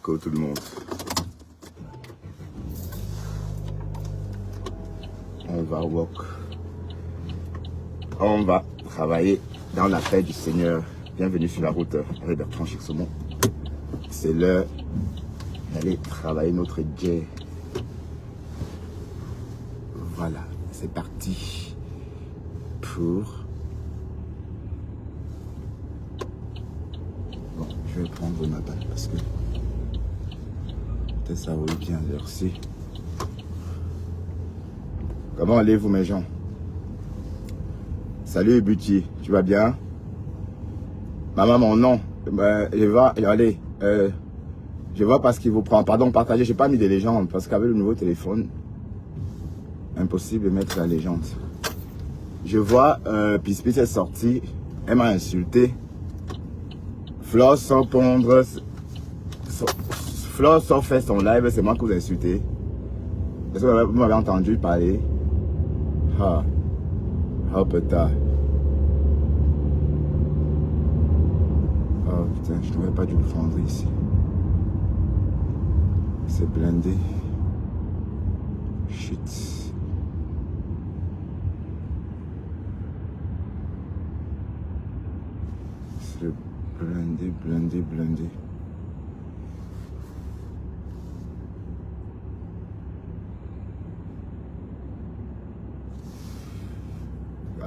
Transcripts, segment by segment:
Coucou tout le monde. On va walk. On va travailler dans la paix du Seigneur. Bienvenue sur la route avec Bertrand Chixomon. C'est l'heure d'aller travailler notre jet. Voilà, c'est parti pour... Bon, je vais prendre ma balle parce que peut-être ça roule bien à l'heure-ci. Comment allez-vous mes gens? Salut Buti, tu vas bien? Maman, mon nom, je vois parce qu'il vous prend. Pardon, partagez, j'ai pas mis de légende parce qu'avec le nouveau téléphone, impossible de mettre la légende. Je vois, Pispis est sorti, elle m'a insulté. Flore sans pondre, Flore sans faire son live, c'est moi que vous insultez. Est-ce que vous m'avez entendu parler? Ah, putain. Oh putain, je n'aurais pas dû le prendre ici. C'est blindé. Shit. C'est blindé.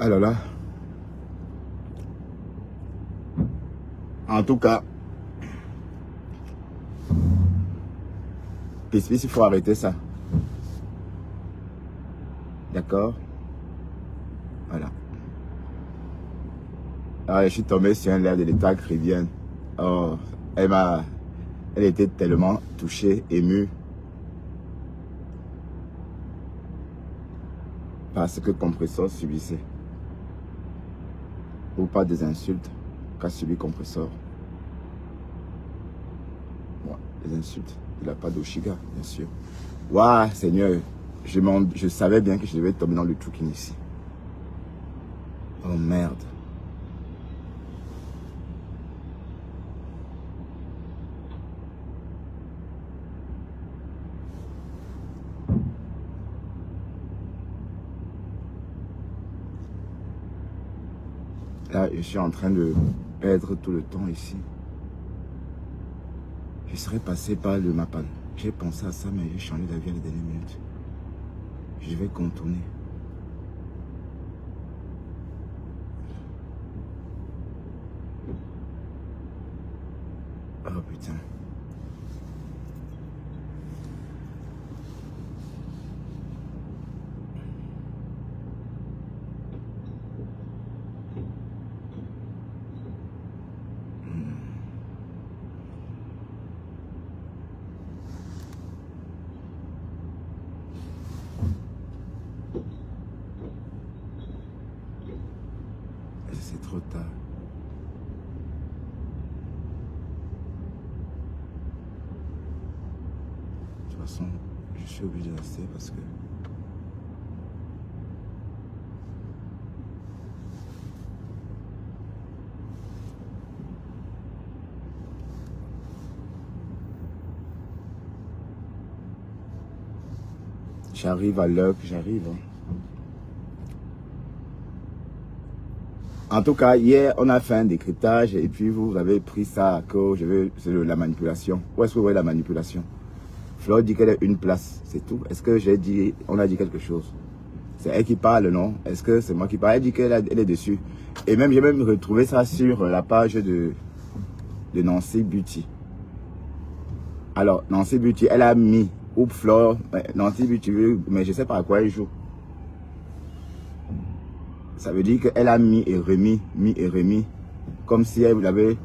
Ah là là. En tout cas, Pispis, il faut arrêter ça. D'accord? Voilà. Ah, je suis tombé sur un live de l'État chrétien. Oh, elle était tellement touchée, émue. Parce que Compressor subissait. Ou pas des insultes qu'a subi Compressor. Bon, les insultes. Il n'a pas d'Oshiga, bien sûr. Waouh, Seigneur, je savais bien que je devais tomber dans le truc ici. Oh merde. Là, je suis en train de perdre tout le temps ici. Je serais passé par le Mapan. J'ai pensé à ça, mais j'ai changé d'avis à la dernière minute. Je vais contourner. Oh putain. C'est trop tard. De toute façon, je suis obligé de rester parce que... J'arrive à l'heure que j'arrive. En tout cas, hier, on a fait un décryptage et puis vous avez pris ça que c'est la manipulation. Où est-ce que vous voyez la manipulation? Flore dit qu'elle est une place, c'est tout. Est-ce que on a dit quelque chose? C'est elle qui parle, non? Est-ce que c'est moi qui parle? Elle dit qu'elle est dessus. Et même, j'ai même retrouvé ça sur la page de Nancy Beauty. Alors, Nancy Beauty, elle a mis, ou Flore, Nancy Beauty, mais je sais pas à quoi elle joue. Ça veut dire qu'elle a mis et remis, comme si elle avait...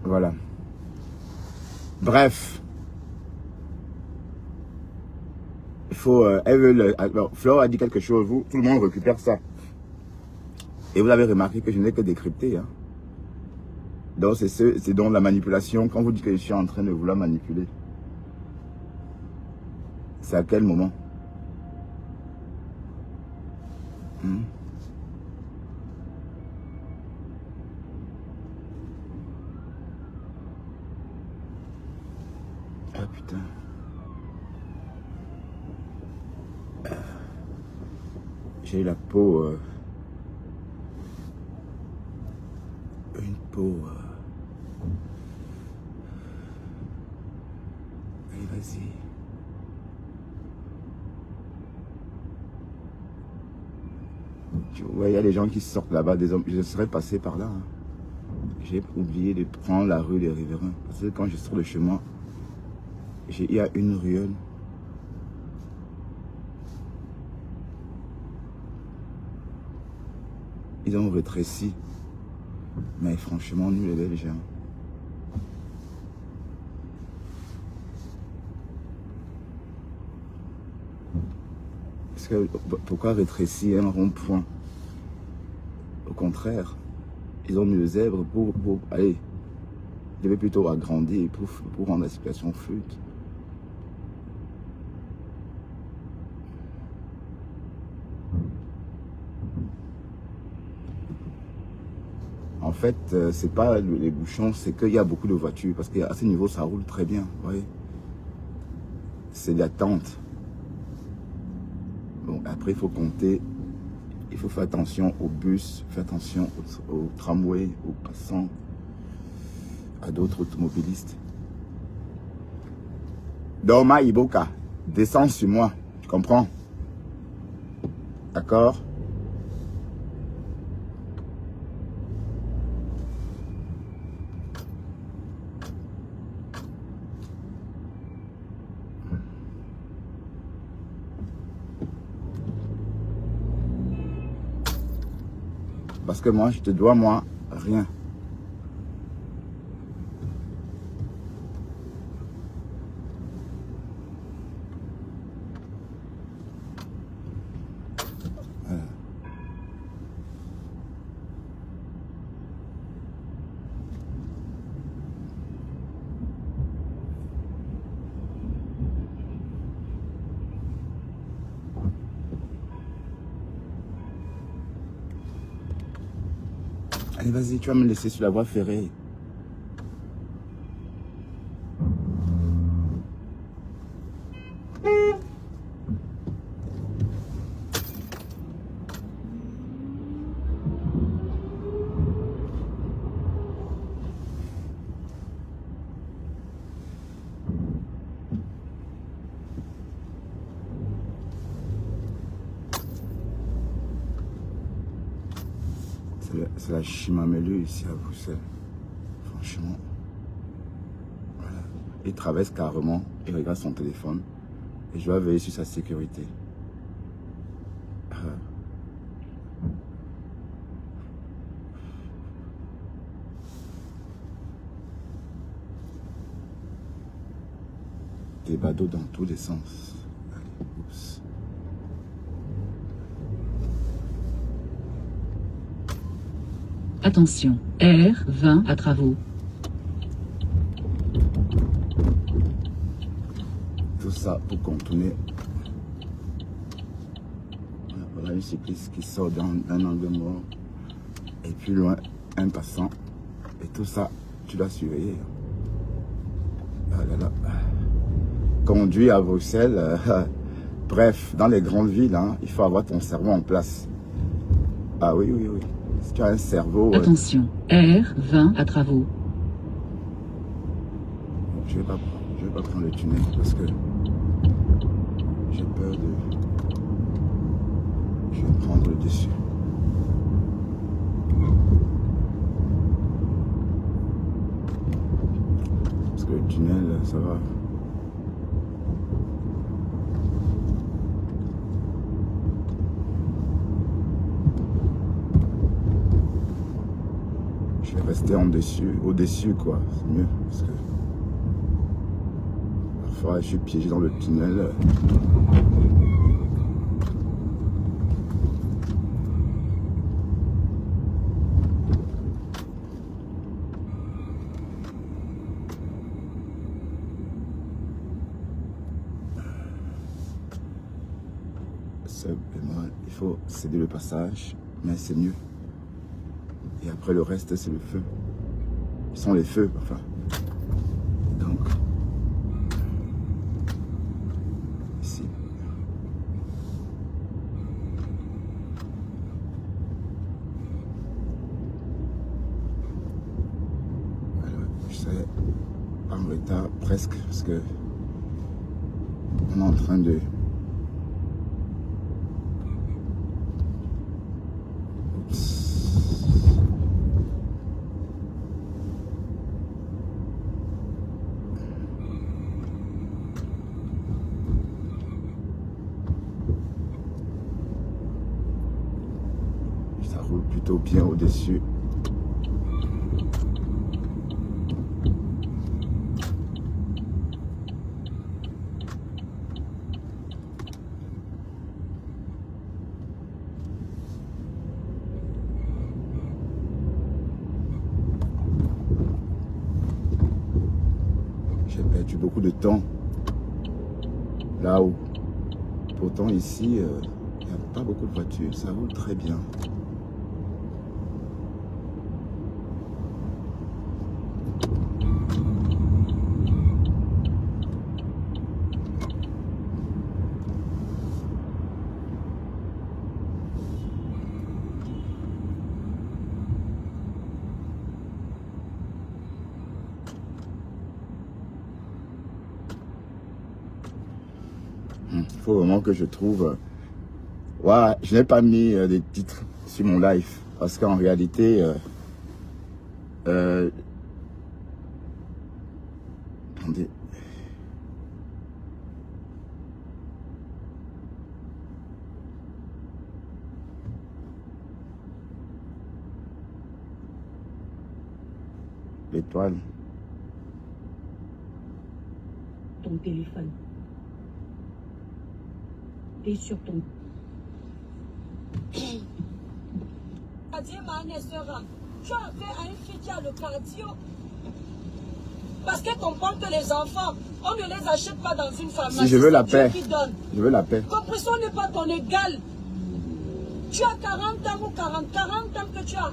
Voilà. Bref. Il faut... elle veut alors, Flore a dit quelque chose, tout le monde récupère ça. Et vous avez remarqué que je n'ai que décrypté. Hein. Donc c'est donc la manipulation. Quand vous dites que je suis en train de vouloir manipuler, c'est à quel moment? Ah putain. J'ai eu la peau... une peau... Allez, vas-y. Tu vois, il y a des gens qui sortent là-bas, des hommes. Je serais passé par là. Hein. J'ai oublié de prendre la rue des Riverains. Parce que quand je sors de chez moi, il y a une ruelle. Ils ont rétréci. Mais franchement, nous les gens. Parce que, pourquoi rétrécir un rond-point? Au contraire, ils ont mis le zèbre pour allez, ils devaient plutôt agrandir pour rendre la situation fluide. En fait, c'est pas les bouchons, c'est qu'il y a beaucoup de voitures. Parce qu'à ce niveau, ça roule très bien. Vous voyez, c'est l'attente. Bon, après, il faut compter. Il faut faire attention aux bus, faire attention aux tramways, aux passants, à d'autres automobilistes. Doma Iboka, descends sur moi, tu comprends? D'accord? Parce que moi, je te dois, moi, rien. Allez, vas-y, tu vas me laisser sur la voie ferrée. C'est la chimamelu ici à Bruxelles. Franchement. Voilà. Il traverse carrément, il regarde son téléphone. Et je dois veiller sur sa sécurité. Des badauds dans tous les sens. Allez, oups. Attention, R20 à travaux. Tout ça pour contourner. Voilà une cycliste qui sort d'un angle mort. Et plus loin, un passant. Et tout ça, tu dois surveiller. Ah là là. Conduire à Bruxelles, bref, dans les grandes villes, hein, il faut avoir ton cerveau en place. Ah oui, oui, oui. Si tu as un cerveau... Attention, R20 à travaux. Je vais pas prendre le tunnel parce que j'ai peur de... Je vais prendre le dessus. Parce que le tunnel, ça va... Je vais rester au-dessus quoi, c'est mieux parce que parfois je suis piégé dans le tunnel. faut céder le passage, mais c'est mieux. Et après le reste, c'est le feu. Ils sont les feux, enfin. Donc, ici. Alors, je serai en retard presque, parce que on est en train de... Ça roule plutôt bien au-dessus. J'ai perdu beaucoup de temps là-haut. Pourtant ici, il n'y a pas beaucoup de voitures, ça roule très bien. Il faut vraiment que je trouve... Ouais, je n'ai pas mis des titres sur mon live parce qu'en réalité, attendez. L'étoile. Ton téléphone. T'es sur ton... Tu as fait à une fille qui a le cardio. Parce qu'elle comprend que les enfants, on ne les achète pas dans une pharmacie. Si je veux la paix, je veux la paix. Compression n'est pas ton égal. Tu as 40 ans ou 40 ans que tu as.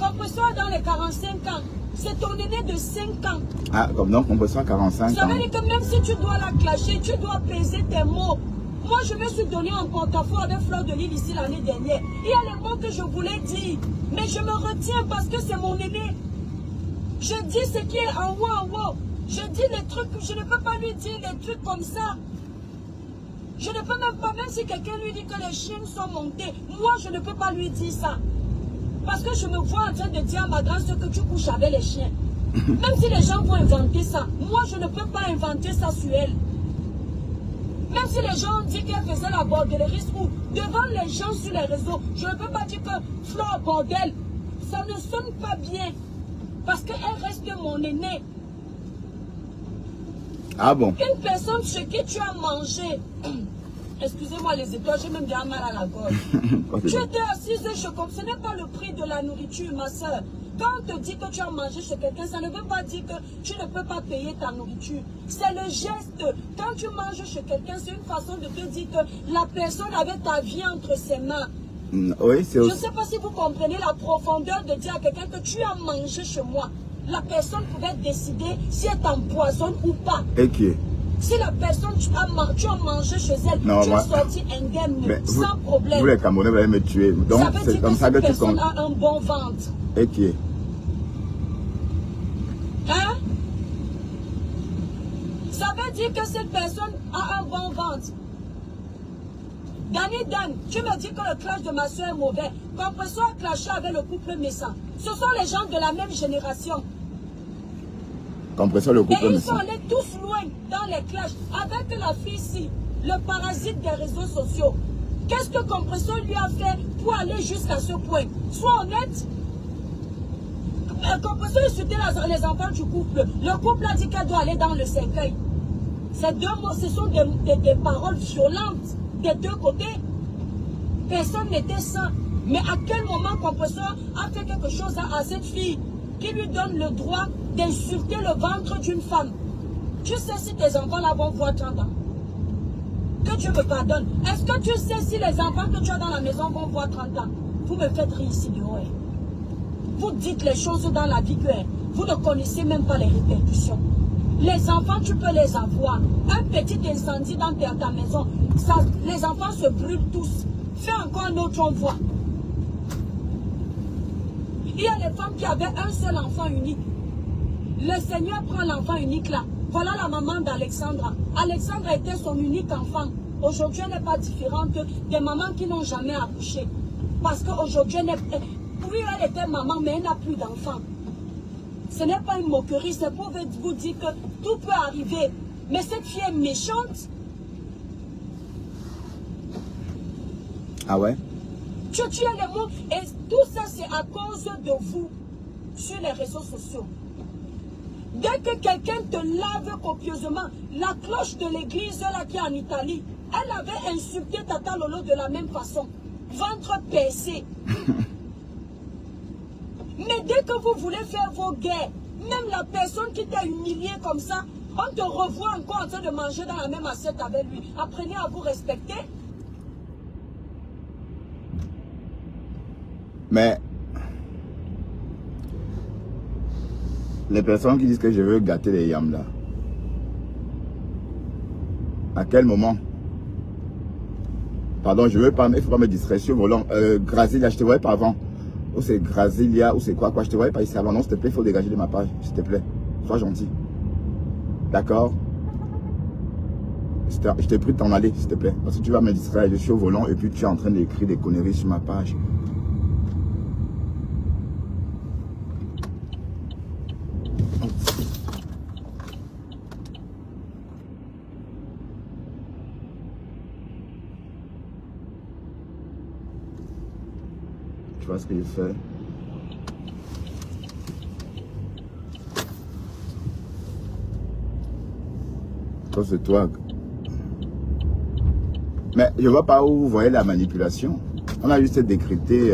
Compression est dans les 45 ans. C'est ton aîné de 5 ans. Ah, comme donc compression à 45 ans. Ça veut dire que même si tu dois la clasher, tu dois peser tes mots. Moi, je me suis donné un porte-à-faux avec Fleur de Lille ici l'année dernière. Il y a les mots que je voulais dire. Mais je me retiens parce que c'est mon aîné. Je dis ce qui est en haut. Je dis les trucs, je ne peux pas lui dire des trucs comme ça. Je ne peux même pas, même si quelqu'un lui dit que les chiens sont montés, moi, je ne peux pas lui dire ça. Parce que je me vois en train de dire à ma grande soeur que tu couches avec les chiens. Même si les gens vont inventer ça, moi, je ne peux pas inventer ça sur elle. Même si les gens disent qu'elle faisait la bordellerie ou devant les gens sur les réseaux, je ne peux pas dire que Fleur bordel, ça ne sonne pas bien. Parce qu'elle reste mon aînée. Ah bon? Une personne chez qui tu as mangé, excusez-moi les étoiles, j'ai même bien mal à la gorge. Tu étais assise chez comme ce n'est pas le prix de la nourriture, ma soeur. Quand on te dit que tu as mangé chez quelqu'un, ça ne veut pas dire que tu ne peux pas payer ta nourriture. C'est le geste. Quand tu manges chez quelqu'un, c'est une façon de te dire que la personne avait ta vie entre ses mains. Oui, c'est Je aussi... ne sais pas si vous comprenez la profondeur de dire à quelqu'un que tu as mangé chez moi. La personne pouvait décider si elle t'empoisonne ou pas. Et qui est? Si la personne, tu as mangé chez elle, non, tu moi, es sorti indemne, vous, sans problème. Vous les Camerounais, vous allez me tuer. Donc, ça veut dire comme que ça cette que tu personne a un bon ventre. Et qui est? Hein? Ça veut dire que cette personne a un bon ventre. Danny Dan, tu me dis que le clash de ma soeur est mauvais. Compression a clashé avec le couple Messan. Ce sont les gens de la même génération. Compression, le couple Et ils Messan. sont allés tous loin dans les clashs. Avec la fille ici, le parasite des réseaux sociaux. Qu'est-ce que Compression lui a fait pour aller jusqu'à ce point? Sois honnête. Compression insultait les enfants du couple. Le couple a dit qu'elle doit aller dans le cercueil. Ces deux mots, ce sont des paroles violentes des deux côtés. Personne n'était sain. Mais à quel moment Compression a fait quelque chose à cette fille qui lui donne le droit d'insulter le ventre d'une femme? Tu sais si tes enfants là vont voir 30 ans. Que Dieu me pardonne. Est-ce que tu sais si les enfants que tu as dans la maison vont voir 30 ans? Vous me faites rire ici dehors. Vous dites les choses dans la vie que vous ne connaissez même pas les répercussions. Les enfants, tu peux les avoir. Un petit incendie dans ta maison, ça, les enfants se brûlent tous. Fais encore un autre, on voit. Il y a les femmes qui avaient un seul enfant unique. Le Seigneur prend l'enfant unique là. Voilà la maman d'Alexandra. Alexandra était son unique enfant. Aujourd'hui, elle n'est pas différente des mamans qui n'ont jamais accouché. Parce qu'aujourd'hui, oui, elle était maman, mais elle n'a plus d'enfant. Ce n'est pas une moquerie, c'est pour vous dire que tout peut arriver. Mais cette fille est méchante. Ah ouais? Tu as les mots. Et tout ça, c'est à cause de vous sur les réseaux sociaux. Dès que quelqu'un te lave copieusement, la cloche de l'église là qui est en Italie, elle avait insulté Tata Lolo de la même façon. Ventre percé. Mais dès que vous voulez faire vos guerres, même la personne qui t'a humilié comme ça, on te revoit encore en train de manger dans la même assiette avec lui. Apprenez à vous respecter. Mais les personnes qui disent que je veux gâter les yams là, à quel moment? Pardon, je veux pas, il ne faut pas me distraire sur volant. Grazilia, je te voyais pas avant. Ou c'est Grazilia, ou c'est quoi, je te voyais pas ici avant. Non, s'il te plaît, il faut dégager de ma page, s'il te plaît. Sois gentil. D'accord? Je t'ai pris de t'en aller, s'il te plaît. Parce que tu vas me distraire, je suis au volant et puis tu es en train d'écrire des conneries sur ma page. Tu vois ce que je fais? Ça c'est toi. Mais je ne vois pas où vous voyez la manipulation. On a juste décrypté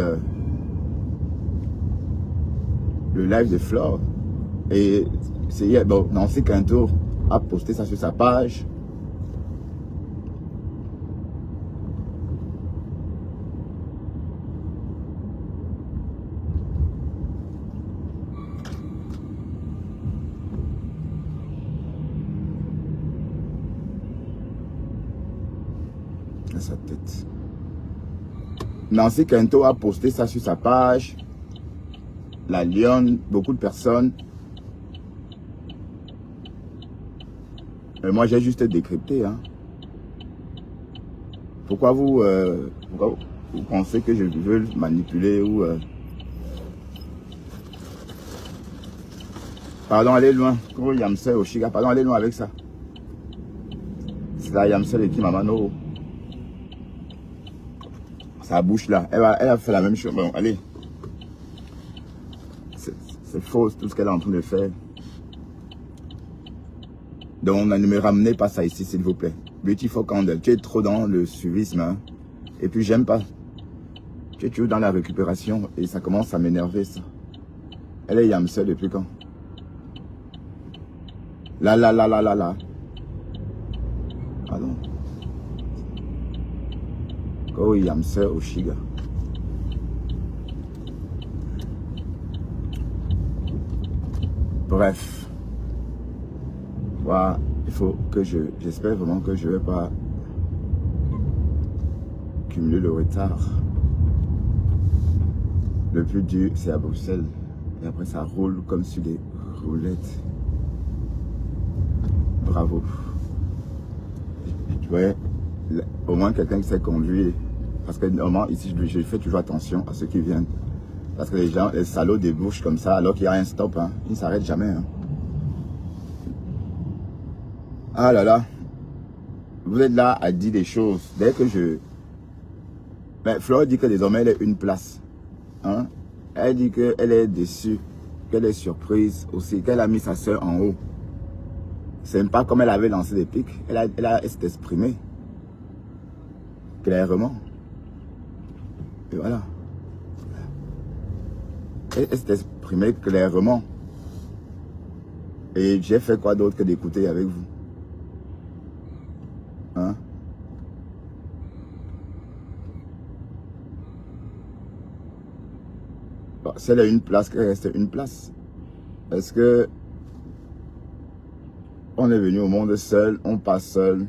le live de Flore. Et c'est hier, bon, Nancy Quinto a posté ça sur sa page. Sa tête. Nancy Quinto a posté ça sur sa page. La Lionne, beaucoup de personnes. Mais moi j'ai juste décrypté. Hein. Pourquoi vous pensez que je veux manipuler ou Pardon, allez loin. Comment Yamsel au Chiga? Pardon, allez loin avec ça. C'est la Yamsel et qui Mamano. Sa bouche là, elle a fait la même chose. Bon, allez. C'est faux tout ce qu'elle est en train de faire. Donc, ne me ramenez pas ça ici, s'il vous plaît. Beautiful Candle, tu es trop dans le suivisme. Hein? Et puis, j'aime pas. Tu es toujours dans la récupération et ça commence à m'énerver, ça. Elle est Yamsel depuis quand? Là. Pardon. Oh, Yamsel Oshiga. Bref. Voilà, il faut que j'espère vraiment que je ne vais pas cumuler le retard. Le plus dur, c'est à Bruxelles. Et après, ça roule comme sur des roulettes. Bravo. Tu vois, au moins quelqu'un qui sait conduire. Parce que normalement, ici, je fais toujours attention à ceux qui viennent. Parce que les gens, les salauds débouchent comme ça, alors qu'il y a un stop. Hein. Ils ne s'arrêtent jamais. Hein. Ah là là. Vous êtes là à dire des choses. Dès que je... Ben, Flore dit que désormais, elle est une place. Hein? Elle dit qu'elle est déçue, qu'elle est surprise aussi, qu'elle a mis sa soeur en haut. C'est pas comme elle avait lancé des pics. Elle s'est exprimée. Clairement. Et voilà. Elle s'est exprimée clairement. Et j'ai fait quoi d'autre que d'écouter avec vous? Hein? si elle a une place, qu'elle reste une place. Est-ce que on est venu au monde seul, on passe seul,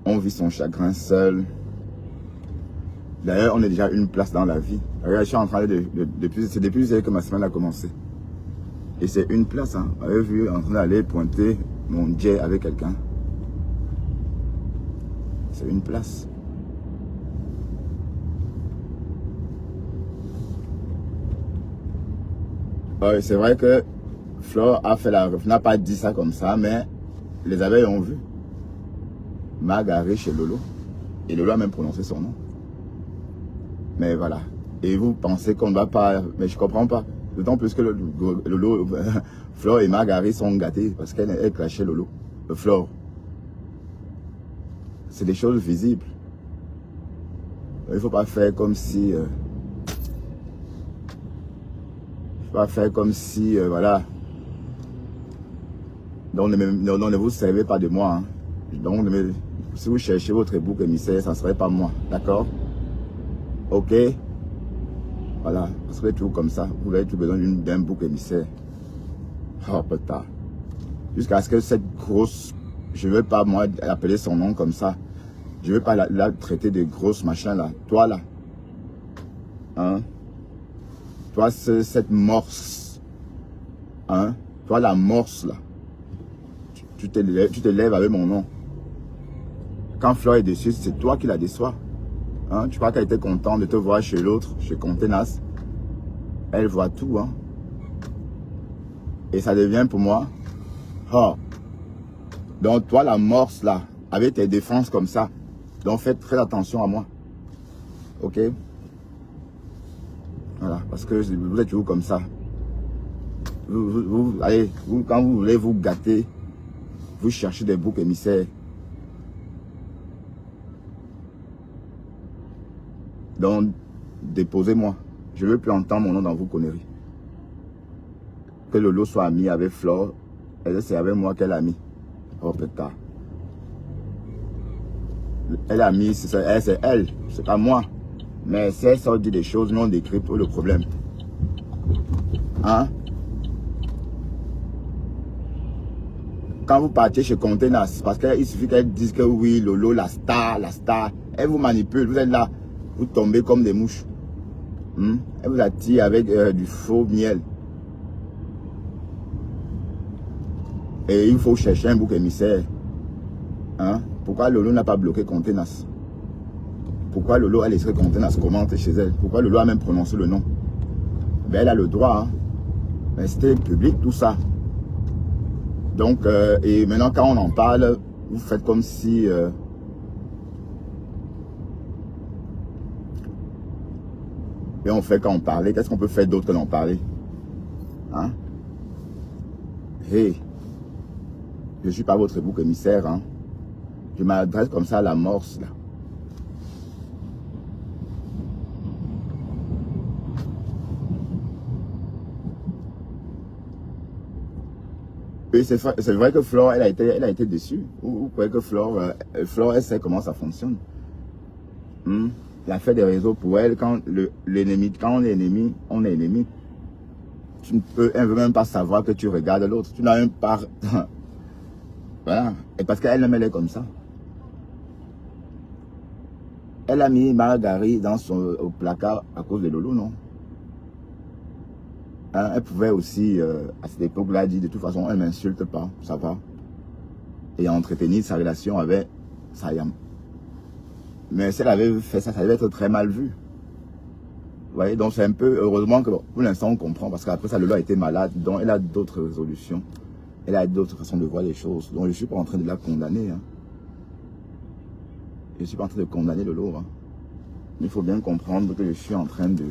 on vit son chagrin seul. D'ailleurs, on est déjà une place dans la vie. Regarde, je suis en train c'est depuis que ma semaine a commencé. Et c'est une place, hein. Vous avez vu, en train d'aller pointer mon jet avec quelqu'un. C'est une place. Ouais, c'est vrai que Flore n'a pas dit ça comme ça, mais les abeilles ont vu. M'a garé chez Lolo. Et Lolo a même prononcé son nom. Mais voilà. Et vous pensez qu'on ne va pas... Mais je ne comprends pas. D'autant plus que Lolo, Flore et Marguerite sont gâtés parce qu'elle crachait Lolo. Flore. C'est des choses visibles. Il ne faut pas faire comme si... voilà. Donc ne vous servez pas de moi. Hein. Donc, si vous cherchez votre bouc émissaire, ça ne serait pas moi. D'accord? Ok? Voilà. Parce que tout comme ça, vous avez tout besoin d'un bouc émissaire. Oh, putain. Jusqu'à ce que cette grosse... Je ne veux pas, moi, appeler son nom comme ça. Je ne veux pas la traiter de grosse machin, là. Toi, là. Hein? Toi, cette morse. Hein? Toi, la morse, là. Tu te lèves avec mon nom. Quand Flore est dessus, c'est toi qui la déçois. Hein? Tu crois qu'elle était contente de te voir chez l'autre, chez Contenas. Elle voit tout. Hein? Et ça devient pour moi. Oh. Donc toi, la morse là, avec tes défenses comme ça. Donc faites très attention à moi. Ok? Voilà. Parce que vous êtes toujours comme ça. Allez, quand vous voulez vous gâter, vous cherchez des boucs émissaires. Donc, déposez-moi. Je ne veux plus entendre mon nom dans vos conneries. Que Lolo soit ami avec Flore, c'est avec moi qu'elle a mis. Oh putain. Elle a mis, c'est elle, c'est pas moi. Mais si elle sort dit des choses non décryptées, le problème. Hein? Quand vous partez chez Contenas, parce qu'il suffit qu'elle dise que oui, Lolo, la star, elle vous manipule, vous êtes là. Vous tombez comme des mouches. Elle vous attire avec du faux miel. Et il faut chercher un bouc émissaire. Hein? Pourquoi Lolo n'a pas bloqué Contenas? Pourquoi Lolo a laissé Contenas commenter chez elle? Pourquoi Lolo a même prononcé le nom? Ben, elle a le droit. Hein? Mais c'était public tout ça. Donc, et maintenant quand on en parle, vous faites comme si... Et on fait quand on parlait. Qu'est-ce qu'on peut faire d'autre que d'en parler? Hein? Hey, je ne suis pas votre bouc émissaire. Hein? Je m'adresse comme ça à la morse. Là. Et c'est vrai que Flore, elle a été déçue. Vous croyez que Flore, elle sait comment ça fonctionne. Elle a fait des réseaux pour elle. Quand l'ennemi, quand on est ennemi, on est ennemi. Elle ne veut même pas savoir que tu regardes l'autre. Tu n'as même pas... Voilà. Et parce qu'elle aime, elle est comme ça. Elle a mis Marguerite au placard à cause de Lolo, non? Hein, elle pouvait aussi, à cette époque-là, dire de toute façon, elle ne m'insulte pas, ça va. Et entretenir sa relation avec Sayam. Mais si elle avait fait ça, ça devait être très mal vu. Vous voyez, donc c'est un peu, heureusement que bon, pour l'instant on comprend, parce qu'après ça, Lolo a été malade, donc elle a d'autres résolutions. Elle a d'autres façons de voir les choses. Donc je ne suis pas en train de la condamner. Hein. Je ne suis pas en train de condamner Lolo. Hein. Mais il faut bien comprendre que je suis en train de...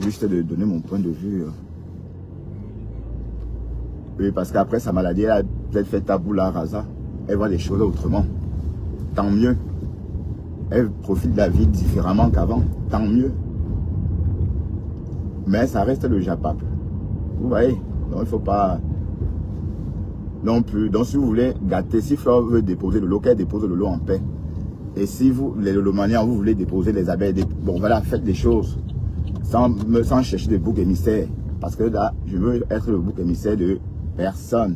Juste de donner mon point de vue. Oui, parce qu'après sa maladie, elle a peut-être fait tabula rasa. Elle voit les choses autrement. Tant mieux. Elle profite de la vie différemment qu'avant. Tant mieux. Mais ça reste le Japap. Vous voyez? Donc il ne faut pas... Non plus. Donc si vous voulez gâter, si Flore veut déposer le lot, qu'elle dépose le lot en paix. Et si vous, les lolomaniens, vous voulez déposer les abeilles, bon voilà, faites des choses. sans chercher de bouc émissaire. Parce que là, je veux être le bouc émissaire de personne.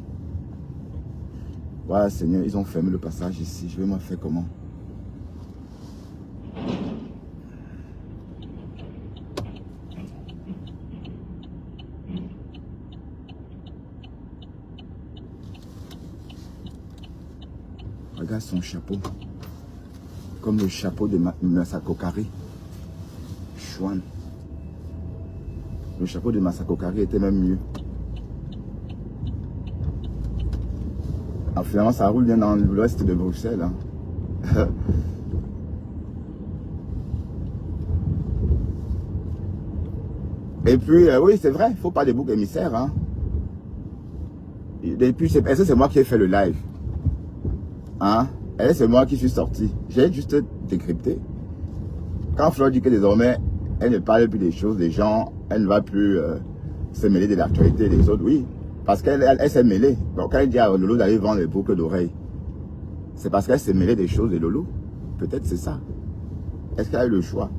Voilà, Seigneur, ils ont fermé le passage ici. Je vais m'en faire comment? Regarde son chapeau. Comme le chapeau de Masako Kari. Chouane. Le chapeau de Masako Kari était même mieux. Alors finalement, ça roule bien dans l'ouest de Bruxelles. Hein. Et puis, oui, c'est vrai, il ne faut pas des boucs émissaires. Hein. Et puis, est-ce que c'est moi qui ai fait le live? Hein? Et c'est moi qui suis sorti. J'ai juste décrypté. Quand Fleur dit que désormais, elle ne parle plus des choses des gens, elle ne va plus se mêler de l'actualité des autres, oui. Parce qu'elle s'est mêlée. Donc quand elle dit à Lolo d'aller vendre les boucles d'oreilles, c'est parce qu'elle s'est mêlée des choses de Lolo. Peut-être c'est ça. Est-ce qu'elle a eu le choix?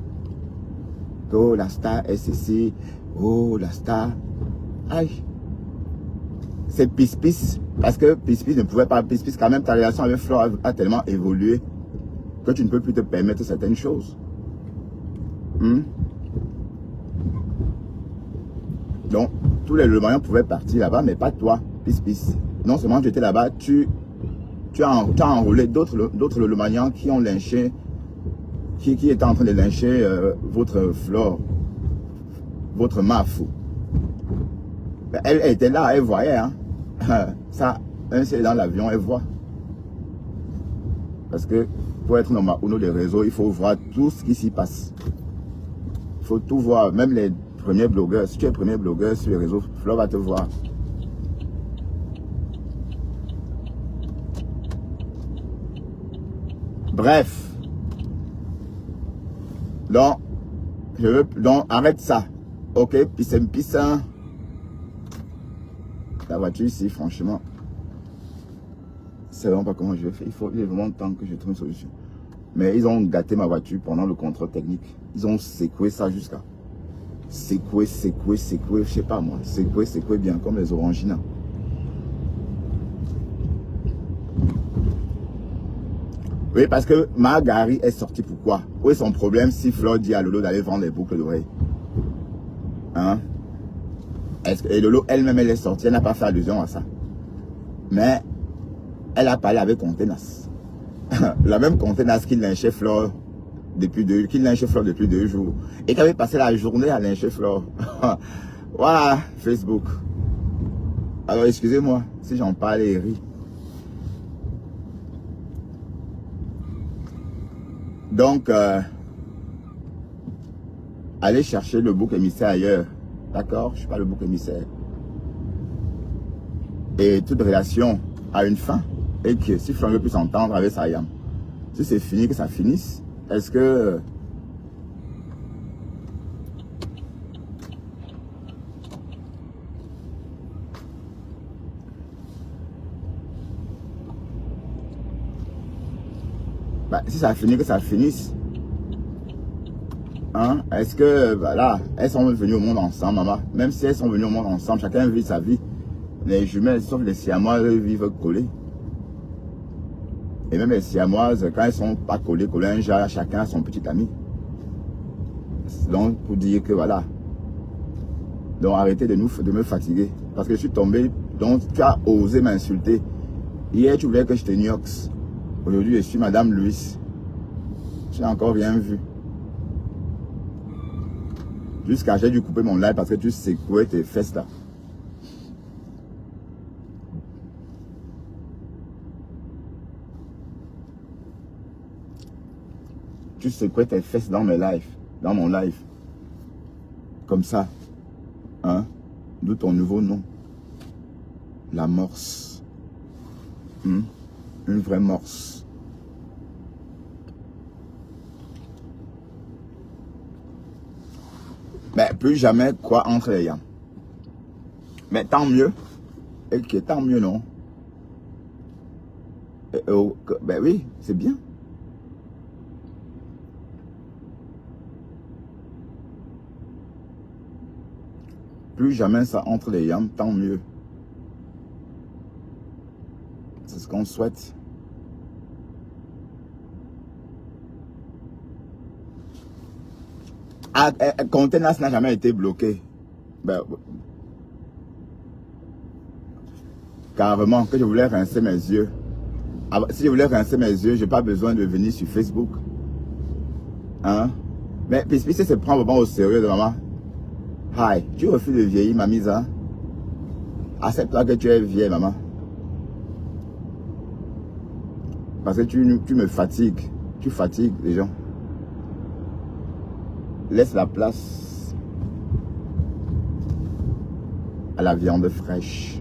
Oh, la star est ceci. Oh, la star. Aïe. C'est Pis-Pis. Parce que Pis-Pis ne pouvait pas. Pis-Pis, quand même, ta relation avec Fleur a tellement évolué que tu ne peux plus te permettre certaines choses. Donc, tous les Lemaniens pouvaient partir là-bas, mais pas toi, Pis-Pis. Non seulement tu étais là-bas, tu as enrôlé d'autres Lemaniens qui ont lynché, qui étaient en train de lyncher votre Flore, votre Mafou. Elle était là, elle voyait. Hein. Ça, c'est dans l'avion, elle voit. Parce que pour être dans Uno des réseaux, il faut voir tout ce qui s'y passe. Il faut tout voir, même les premiers blogueurs. Si tu es premier blogueur sur les réseaux, Fleur va te voir. Bref. Donc, arrête ça. Ok, pissin. La voiture ici, franchement, c'est vraiment pas comment je vais faire. Il est vraiment temps que je trouve une solution. Mais ils ont gâté ma voiture pendant le contrôle technique. Ils ont secoué ça jusqu'à. Secoué, je sais pas moi. Secoué bien, comme les orangina. Oui, parce que Margari est sortie pourquoi? Où est son problème si Fleur dit à Lolo d'aller vendre les boucles d'oreilles? Hein? Et Lolo elle-même, elle est sortie, elle n'a pas fait allusion à ça. Mais elle a parlé avec Contenas. La même Contenas qui lynchait Fleur depuis 2 jours. Et qui avait passé la journée à lyncher Fleur. Voilà, Facebook. Alors, excusez-moi si j'en parle et ris. Donc, allez chercher le bouc émissaire ailleurs. D'accord? Je ne suis pas le bouc émissaire. Et toute relation a une fin. Et que si Fleur veut plus s'entendre avec Sayam, si c'est fini, que ça finisse. Est-ce que... si ça finit, que ça finisse. Hein? Est-ce que, voilà, elles sont venues au monde ensemble, maman. Même si elles sont venues au monde ensemble, chacun vit sa vie. Les jumelles, sauf les siamoises, vivent collées. Et même les siamoises, quand elles sont pas collées, chacun a son petit ami. Donc, pour dire que voilà. Donc, arrêtez de me fatiguer. Parce que je suis tombé, donc tu as osé m'insulter. Hier, tu voulais que je te nioxe. Aujourd'hui, je suis Madame Louise. Je n'ai encore rien vu. Jusqu'à j'ai dû couper mon live parce que tu secouais tes fesses là. Tu secouais tes fesses dans mes lives, dans mon live. Comme ça. Hein? D'où ton nouveau nom. La morse. Une vraie morse. Mais plus jamais quoi entre les yams. Mais tant mieux. Et que tant mieux, non? Ben oui, c'est bien. Plus jamais ça entre les yams, tant mieux. C'est ce qu'on souhaite. Contenance n'a jamais été bloqué. Ben, carrément, que je voulais rincer mes yeux. Si je voulais rincer mes yeux, je n'ai pas besoin de venir sur Facebook. Hein? Mais puis c'est se prendre vraiment au sérieux de maman. Hi, tu refuses de vieillir, ma mise, hein? Accepte-toi que tu es vieille, maman. Parce que tu me fatigues. Tu fatigues les gens. Laisse la place à la viande fraîche.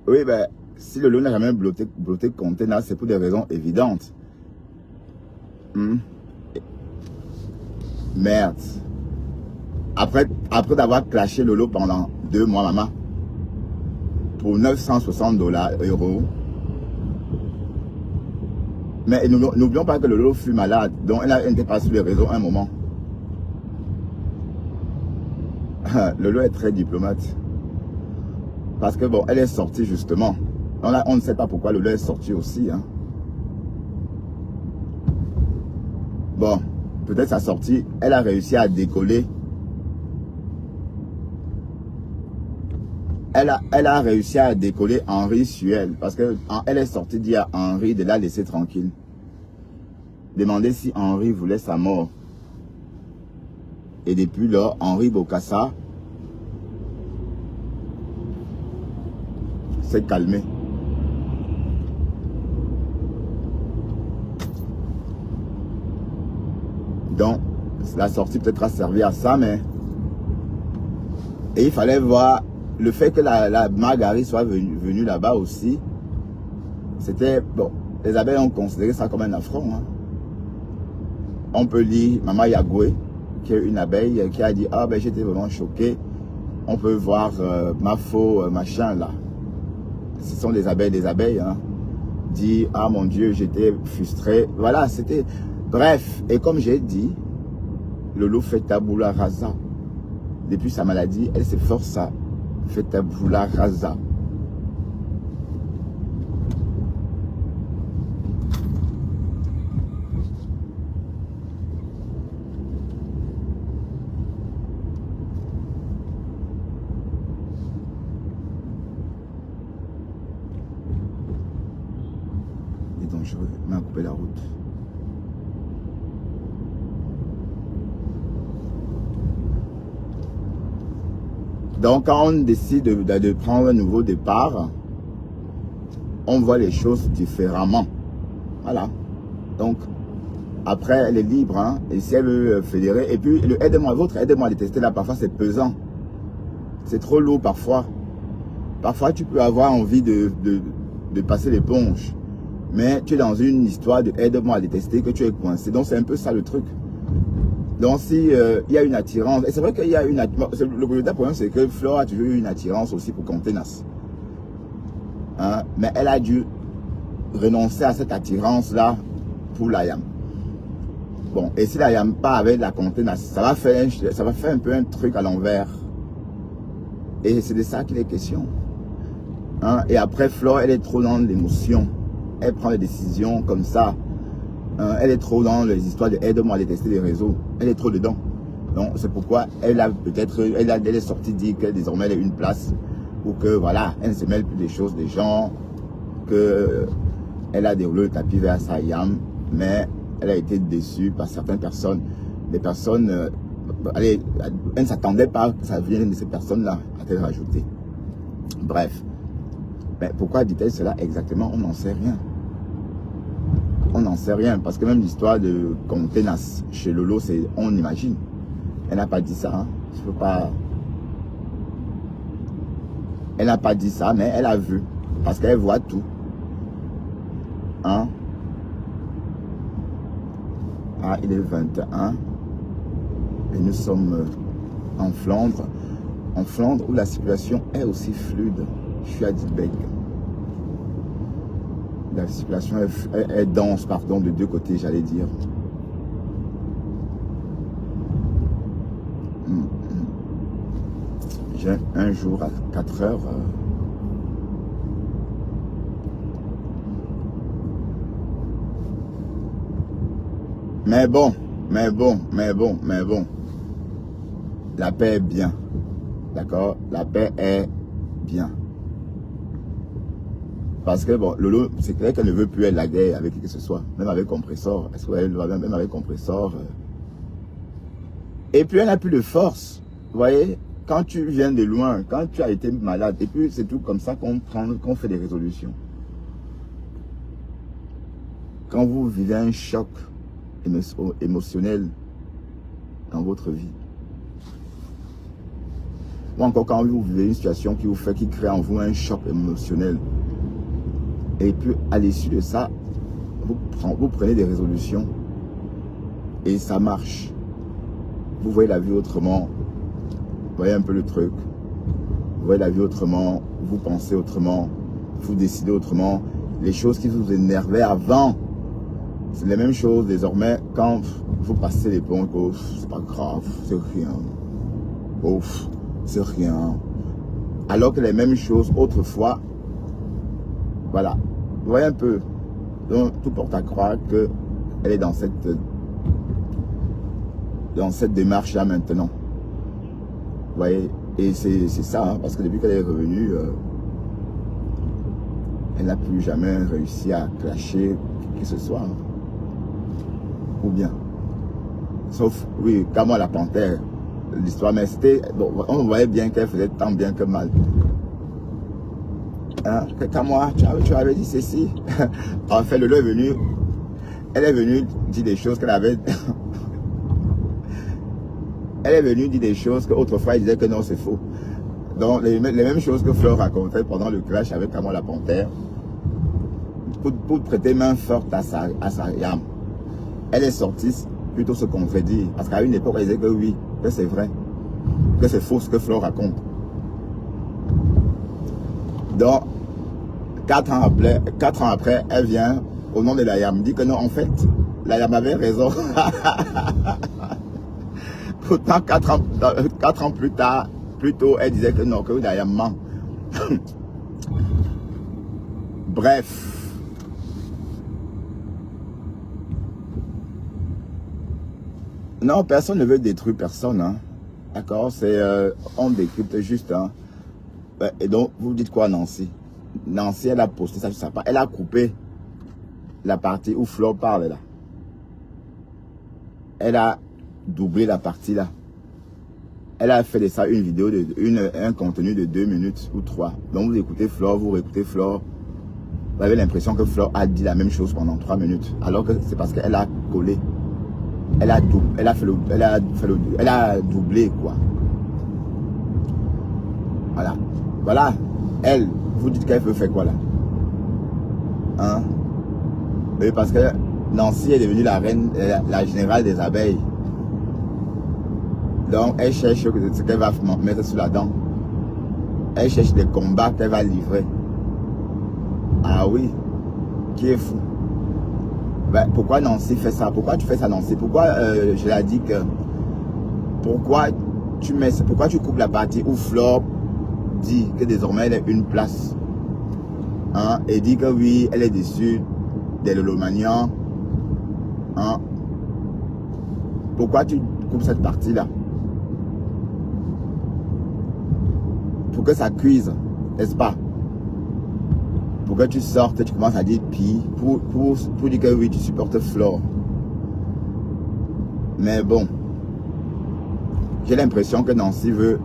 Oui, ben, si le lot n'a jamais bloqué Contenance, c'est pour des raisons évidentes. Merde. Après d'avoir clashé le lot pendant 2 mois, maman, pour 960 €. Mais n'oublions pas que le lot fut malade, donc elle n'était pas sur les réseaux un moment. Le lot est très diplomate. Parce que bon, elle est sortie justement. On ne sait pas pourquoi le lot est sorti aussi. Hein. Bon, peut-être sa sortie, elle a réussi à décoller. Elle a réussi à décoller Henri sur elle. Parce que elle est sortie dire à Henri de la laisser tranquille. Demander si Henri voulait sa mort. Et depuis lors, Henri Bokassa s'est calmé. Donc, la sortie peut-être a servi à ça, mais... Et il fallait voir le fait que la Marguerite soit venue là-bas aussi. C'était... Bon, les abeilles ont considéré ça comme un affront. Hein. On peut lire Maman Yagoué, qui est une abeille, qui a dit « Ah ben j'étais vraiment choqué. » On peut voir Mafo, machin là. Ce sont des abeilles, hein. Dit « Ah mon Dieu, j'étais frustré. » Voilà, c'était... Bref, et comme j'ai dit, Lolo fait tabula rasa. Depuis sa maladie, elle s'efforce à faire tabula rasa. Il est dangereux, il m'a coupé la route. Donc, quand on décide de prendre un nouveau départ, on voit les choses différemment. Voilà. Donc, après, elle est libre. Hein, et si elle veut fédérer. Et puis, le aide-moi, votre aide-moi à détester là, parfois, c'est pesant. C'est trop lourd parfois. Parfois, tu peux avoir envie de passer l'éponge. Mais tu es dans une histoire de aide-moi à détester que tu es coincé. Donc, c'est un peu ça le truc. Donc, si il y a une attirance, et c'est vrai qu'il y a une attirance, le problème c'est que Flore a toujours eu une attirance aussi pour Contenance. Hein? Mais elle a dû renoncer à cette attirance-là pour la Yam. Bon, et si la Yam pas avec la Contenance, ça va faire un peu un truc à l'envers. Et c'est de ça qu'il est question. Hein? Et après, Flore, elle est trop dans l'émotion. Elle prend des décisions comme ça. Elle est trop dans les histoires de aide-moi à détester les réseaux. Elle est trop dedans. Donc c'est pourquoi elle a peut-être, elle est sortie dire que désormais elle a une place ou que voilà, elle ne se mêle plus des choses des gens, que elle a déroulé le tapis vers sa Yam, mais elle a été déçue par certaines personnes. Des personnes, elle ne s'attendait pas que ça vienne de ces personnes-là, a-t-elle rajouté. Bref. Mais pourquoi dit-elle cela exactement? On n'en sait rien. On n'en sait rien, parce que même l'histoire de Contenance chez Lolo, c'est on imagine. Elle n'a pas dit ça. Hein. Je peux pas. Elle n'a pas dit ça, mais elle a vu. Parce qu'elle voit tout. Hein? Ah, il est 21. Et nous sommes en Flandre où la situation est aussi fluide. Je suis à Dilbeek. La situation est dense, pardon, de deux côtés, j'allais dire. J'ai un jour à 4 heures. Mais bon. La paix est bien. D'accord? La paix est bien. Parce que bon, Lolo, c'est clair qu'elle ne veut plus être la guerre avec qui que ce soit. Même avec Compressor. Est-ce qu'elle va même avec Compressor? Et puis elle n'a plus de force. Vous voyez? Quand tu viens de loin, quand tu as été malade, et puis c'est tout comme ça qu'on fait des résolutions. Quand vous vivez un choc émotionnel dans votre vie, ou encore quand vous vivez une situation qui crée en vous un choc émotionnel, et puis à l'issue de ça, vous prenez des résolutions et ça marche. Vous voyez la vie autrement, vous voyez un peu le truc, vous voyez la vie autrement, vous pensez autrement, vous décidez autrement. Les choses qui vous énervaient avant, c'est les mêmes choses désormais quand vous passez les ponts. C'est pas grave, c'est rien. Ouf, c'est rien. Alors que les mêmes choses autrefois, voilà. Vous voyez un peu. Donc tout porte à croire qu'elle est dans cette démarche-là maintenant. Vous voyez, et c'est ça, hein, parce que depuis qu'elle est revenue, elle n'a plus jamais réussi à clasher qui que ce soit. Hein. Ou bien. Sauf, oui, Kamwa la panthère, l'histoire, mais c'était, bon, on voyait bien qu'elle faisait tant bien que mal. Hein, Kamwa, tu avais dit ceci. En fait, Lolo est venu, elle est venue dire des choses qu'elle avait... Elle est venue dire des choses qu'autrefois, elle disait que non, c'est faux. Donc, les mêmes choses que Fleur racontait pendant le clash avec Kamwa la panthère, pour prêter main forte à sa yam. Elle est sortie plutôt se contredire. Parce qu'à une époque, elle disait que oui, que c'est vrai, que c'est faux ce que Fleur raconte. Donc, 4 ans après, elle vient au nom de la yam, dit que non, en fait, la yam avait raison. Pourtant, 4 ans plus tôt, elle disait que non, que la yam ment. Bref. Non, personne ne veut détruire personne. Hein. D'accord? On décrypte juste. Hein. Et donc, vous dites quoi, Nancy? Nancy, elle a posté ça sur sa page. Elle a coupé la partie où Flore parle là. Elle a doublé la partie là. Elle a fait de ça une vidéo, un contenu de 2 minutes ou 3. Donc, vous écoutez Flore, vous réécoutez Flore. Vous avez l'impression que Flore a dit la même chose pendant 3 minutes. Alors que c'est parce qu'elle a collé. Elle a doublé quoi. Voilà. Voilà. Elle, vous dites qu'elle veut faire quoi là? Hein? Oui, parce que Nancy est devenue la reine, la générale des abeilles. Donc elle cherche ce qu'elle va mettre sous la dent. Elle cherche des combats qu'elle va livrer. Ah oui. Qui est fou? Ben, pourquoi Nancy fait ça? Pourquoi tu fais ça, Nancy? Pourquoi je l'ai dit que... Pourquoi tu coupes la partie où Flore dit que désormais elle est une place? Hein? Et dit que oui, elle est déçue des Lolomanians. Hein? Pourquoi tu coupes cette partie-là? Pour que ça cuise, n'est-ce pas? Pour que tu sortes, tu commences à dire pis, pour dire que oui, tu supportes Flore. Mais bon, j'ai l'impression que Nancy veut...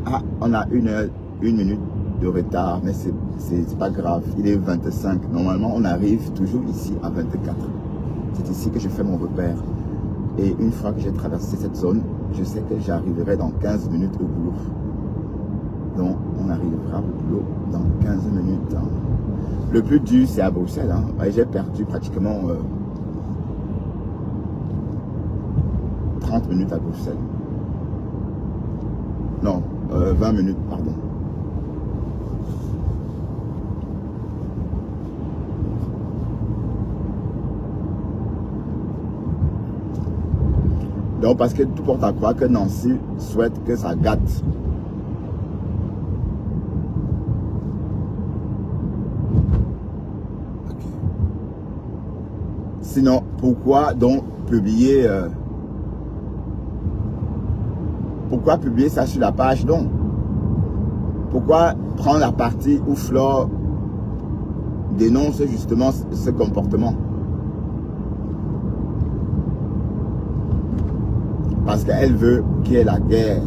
Ah, on a une minute de retard, mais c'est pas grave, il est 25. Normalement, on arrive toujours ici à 24. C'est ici que je fais mon repère. Et une fois que j'ai traversé cette zone, je sais que j'arriverai dans 15 minutes au boulot. Donc, on arrivera au boulot dans 15 minutes. Hein. Le plus dur, c'est à Bruxelles. Hein. J'ai perdu pratiquement 30 minutes à Bruxelles. Non, 20 minutes, pardon. Donc, parce que tout porte à croire que Nancy souhaite que ça gâte. Okay. Sinon, pourquoi donc publier ça sur la page donc? Pourquoi prendre la partie où Flore dénonce justement ce comportement? Parce qu'elle veut qu'il y ait la guerre.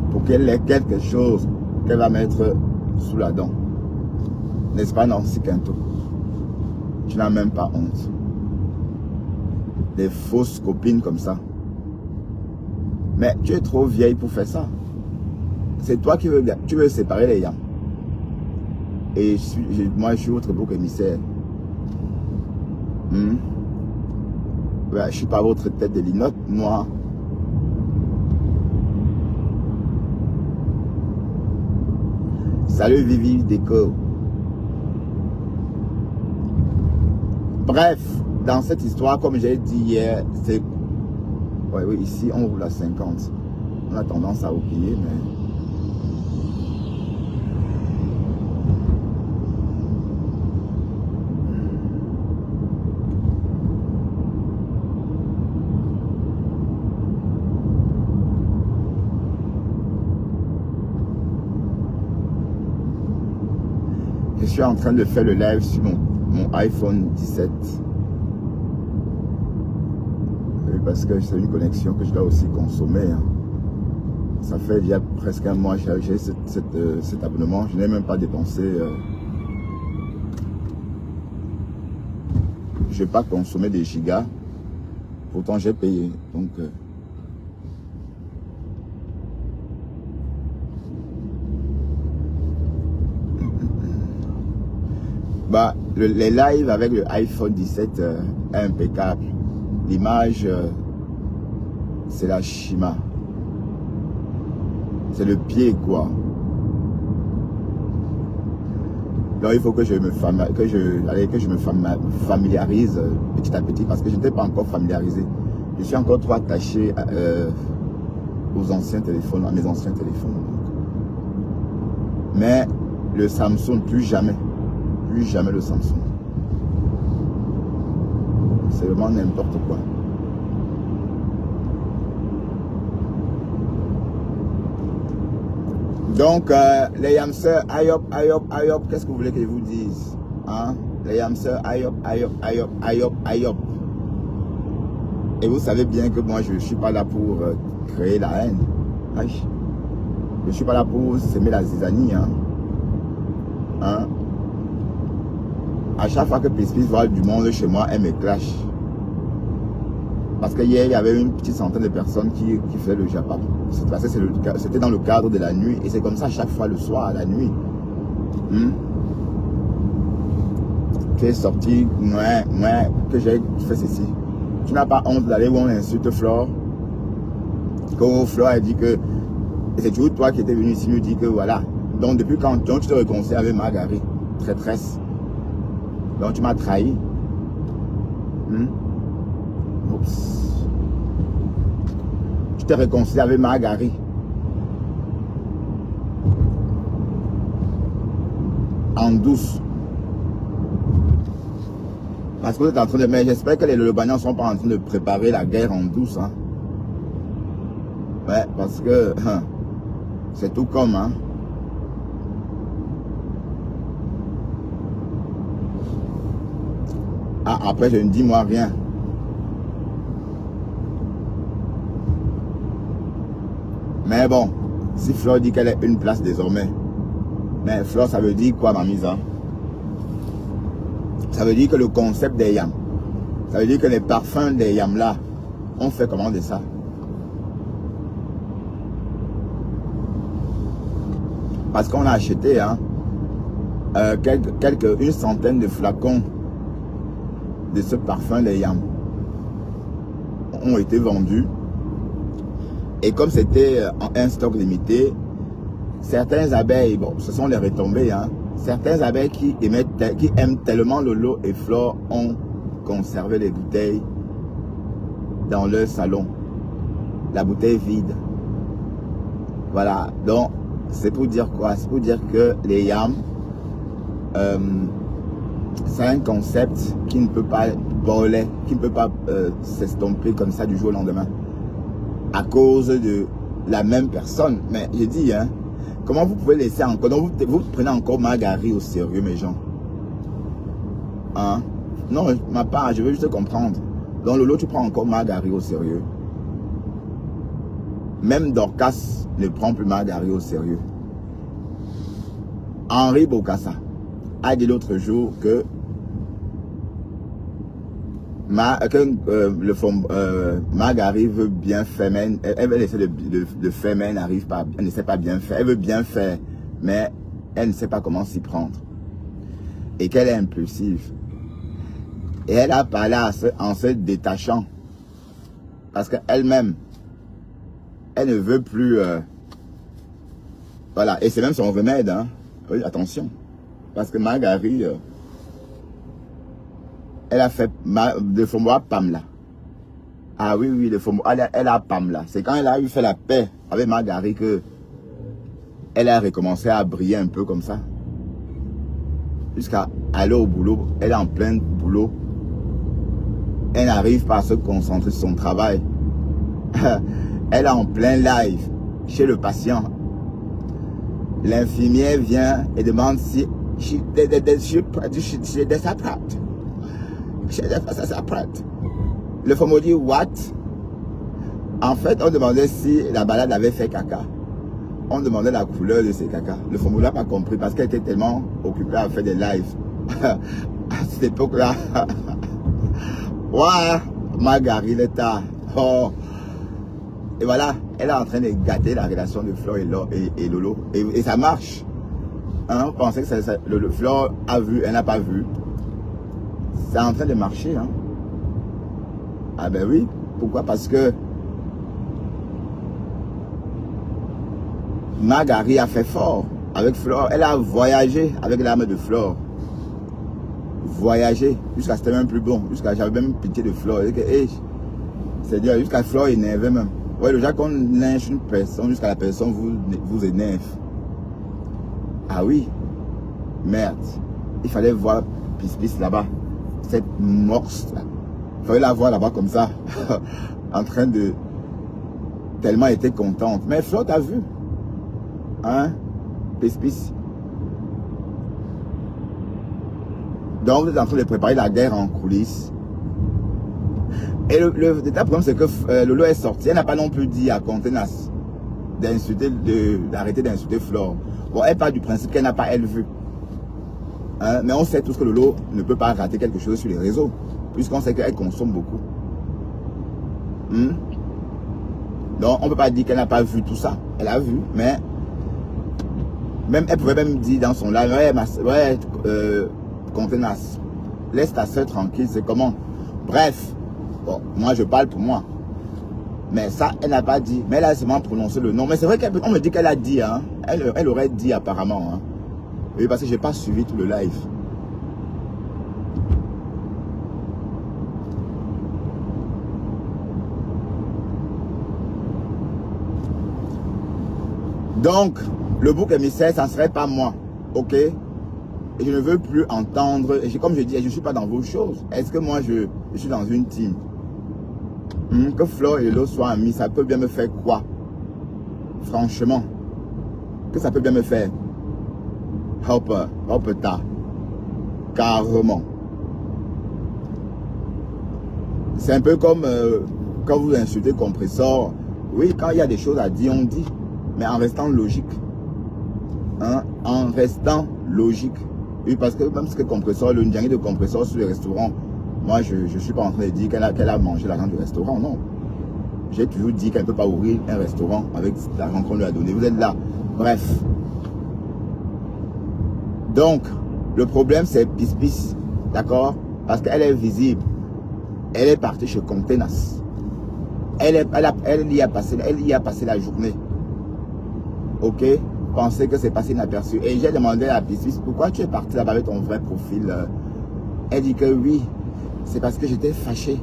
Pour qu'elle ait quelque chose qu'elle va mettre sous la dent. N'est-ce pas, Nancy Quinto? Tu n'as même pas honte. Des fausses copines comme ça. Mais tu es trop vieille pour faire ça. C'est toi qui veux séparer les yams. Et moi, je suis votre bouc émissaire. Ouais, je ne suis pas votre tête de linotte, moi. Salut Vivi Déco. Bref, dans cette histoire, comme j'ai dit hier, c'est... Ouais, oui, ici, on roule à 50. On a tendance à oublier, mais... Je suis en train de faire le live sur mon iPhone 17. Oui, parce que c'est une connexion que je dois aussi consommer. Hein. Ça fait il y a presque un mois que j'ai cet abonnement. Je n'ai même pas dépensé. Je n'ai pas consommé des gigas. Pourtant, j'ai payé. Donc... Bah, les lives avec le iPhone 17 est impeccable. L'image, c'est la Shima. C'est le pied, quoi. Donc, il faut que je me familiarise petit à petit parce que je n'étais pas encore familiarisé. Je suis encore trop attaché aux anciens téléphones, à mes anciens téléphones. Mais le Samsung, plus jamais. Plus jamais le Samsung. C'est vraiment n'importe quoi. Donc, les yamseurs, aïe hop, qu'est-ce que vous voulez que je vous dise? Hein? Les yamseurs, aïe hop. Et vous savez bien que moi, je ne suis pas là pour créer la haine. Aïe. Je ne suis pas là pour s'aimer la zizanie. Hein? À chaque fois que Pispis voit du monde chez moi, elle me clash. Parce que hier, il y avait une petite centaine de personnes qui faisaient le Japa. C'était dans le cadre de la nuit. Et c'est comme ça chaque fois le soir, la nuit. Tu es sorti, que j'ai fait ceci. Tu n'as pas honte d'aller où on insulte Flore. Quand Flore a dit que... Et c'est toujours toi qui étais venu ici me dire que voilà. Donc depuis quand tu te réconcilies avec Marguerite, traîtresse. Donc tu m'as trahi. Oups. Tu t'es réconcilié avec Marguerite. En douce. Parce que vous êtes en train de... Mais j'espère que les Libanais ne sont pas en train de préparer la guerre en douce. Hein. Ouais, parce que... c'est tout comme... Hein. Ah, après, je ne dis moi rien. Mais bon, si Flore dit qu'elle est une place désormais, mais Flore, ça veut dire quoi, ma mise? Hein? Ça veut dire que le concept des yams, ça veut dire que les parfums des yams là, on fait commander ça. Parce qu'on a acheté hein, une centaine de flacons de ce parfum des yams. ont été vendus. Et comme c'était un stock limité, certains abeilles, bon, ce sont les retombées, hein, certains abeilles qui aiment tellement Lolo et Flore ont conservé les bouteilles dans leur salon. La bouteille vide. Voilà, donc c'est pour dire quoi? C'est pour dire que les yams, c'est un concept qui ne peut pas voler, qui ne peut pas s'estomper comme ça du jour au lendemain à cause de la même personne. Mais je dis, hein, comment vous pouvez laisser encore, donc vous prenez encore Margari au sérieux, mes gens, hein? Non, ma part, je veux juste comprendre. Dans Lolo, tu prends encore Margari au sérieux. Même Dorcas ne prend plus Margari au sérieux. Henri Bokassa a dit l'autre jour que Margari veut bien faire, mais elle veut essayer de faire, mais elle n'arrive pas, elle ne sait pas bien faire. Elle veut bien faire, mais elle ne sait pas comment s'y prendre. Et qu'elle est impulsive. Et elle a parlé en se détachant. Parce qu'elle-même, elle ne veut plus... voilà, et c'est même son remède, hein. Oui, attention. Parce que Margari, elle a fait de Fomoa Pamela. Ah oui, oui, de Fomoa, elle a Pamela. C'est quand elle a eu fait la paix avec Margari que elle a recommencé à briller un peu comme ça. Jusqu'à aller au boulot. Elle est en plein boulot. Elle n'arrive pas à se concentrer sur son travail. Elle est en plein live chez le patient. L'infirmière vient et demande si le fameux dit what? En fait, on demandait si la balade avait fait caca. On demandait la couleur de ses caca. Le fameux n'a pas compris parce qu'elle était tellement occupée à faire des lives. À cette époque-là. Ouais, Margari l'État. Oh. Et voilà, elle est en train de gâter la relation de Flore et Lolo. Et ça marche. Hein, on pensait que le Flore a vu, elle n'a pas vu. C'est en train de marcher. Hein. Ah ben oui, pourquoi? Parce que Margari a fait fort avec Flore. Elle a voyagé avec l'âme de Flore. Voyager jusqu'à c'était même plus bon. Jusqu'à j'avais même pitié de Flore. C'est-à-dire jusqu'à Flore énervait même. Ouais, déjà qu'on lynche une personne, jusqu'à la personne vous énerve. Ah oui, merde. Il fallait voir Pis là-bas. Cette morse là. Il fallait la voir là-bas comme ça. En train de... Tellement elle était contente. Mais Flore, t'as vu? Hein? Pis. Donc vous êtes en train de préparer la guerre en coulisses. Et le problème, c'est que Lolo est sorti. Elle n'a pas non plus dit à Contenas d'arrêter d'insulter Flore. Bon, elle part du principe qu'elle n'a pas elle vu. Hein? Mais on sait tous que Lolo ne peut pas rater quelque chose sur les réseaux. Puisqu'on sait qu'elle consomme beaucoup. Donc, on ne peut pas dire qu'elle n'a pas vu tout ça. Elle a vu, mais... Même, elle pouvait même dire dans son live, ouais, Contenas, laisse ta soeur tranquille, c'est comment? Bref. Bon, moi je parle pour moi. Mais ça, elle n'a pas dit. Mais elle a seulement prononcé le nom. Mais c'est vrai qu'on me dit qu'elle a dit. Hein. Elle aurait dit apparemment. Hein. Oui, parce que je n'ai pas suivi tout le live. Donc, le bouc émissaire, ça ne serait pas moi. Ok? Et je ne veux plus entendre. Et comme je dis, je ne suis pas dans vos choses. Est-ce que moi, je suis dans une team? Que Flore et Lolo soient amis, ça peut bien me faire quoi? Franchement. Que ça peut bien me faire? Hop ta. Carrément. C'est un peu comme quand vous insultez Compressor. Oui, quand il y a des choses à dire, on dit. Mais en restant logique. Hein? En restant logique. Oui, parce que même ce que Compressor, le Ndjangi de Compressor sur les restaurants, moi, je ne suis pas en train de dire qu'elle a mangé l'argent du restaurant, non. J'ai toujours dit qu'elle ne peut pas ouvrir un restaurant avec l'argent qu'on lui a donné. Vous êtes là. Bref. Donc, le problème, c'est Pis. D'accord? Parce qu'elle est visible. Elle est partie chez Contenas. Elle y a passé la journée. Ok? Pensez que c'est passé inaperçu. Et j'ai demandé à la piscine, pourquoi tu es parti là-bas avec ton vrai profil? Elle dit que oui, c'est parce que j'étais fâché.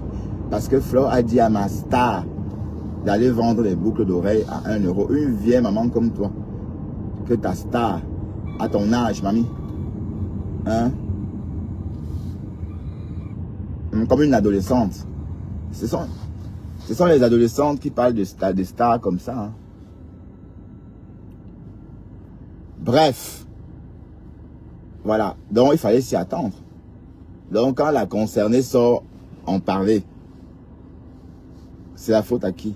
Parce que Flore a dit à ma star d'aller vendre les boucles d'oreilles à 1 euro. Une vieille maman comme toi, que ta star, à ton âge, mamie, hein? Comme une adolescente. Ce sont les adolescentes qui parlent de stars comme ça. Hein. Bref. Voilà. Donc, il fallait s'y attendre. Donc, quand la concernée sort en parler, c'est la faute à qui?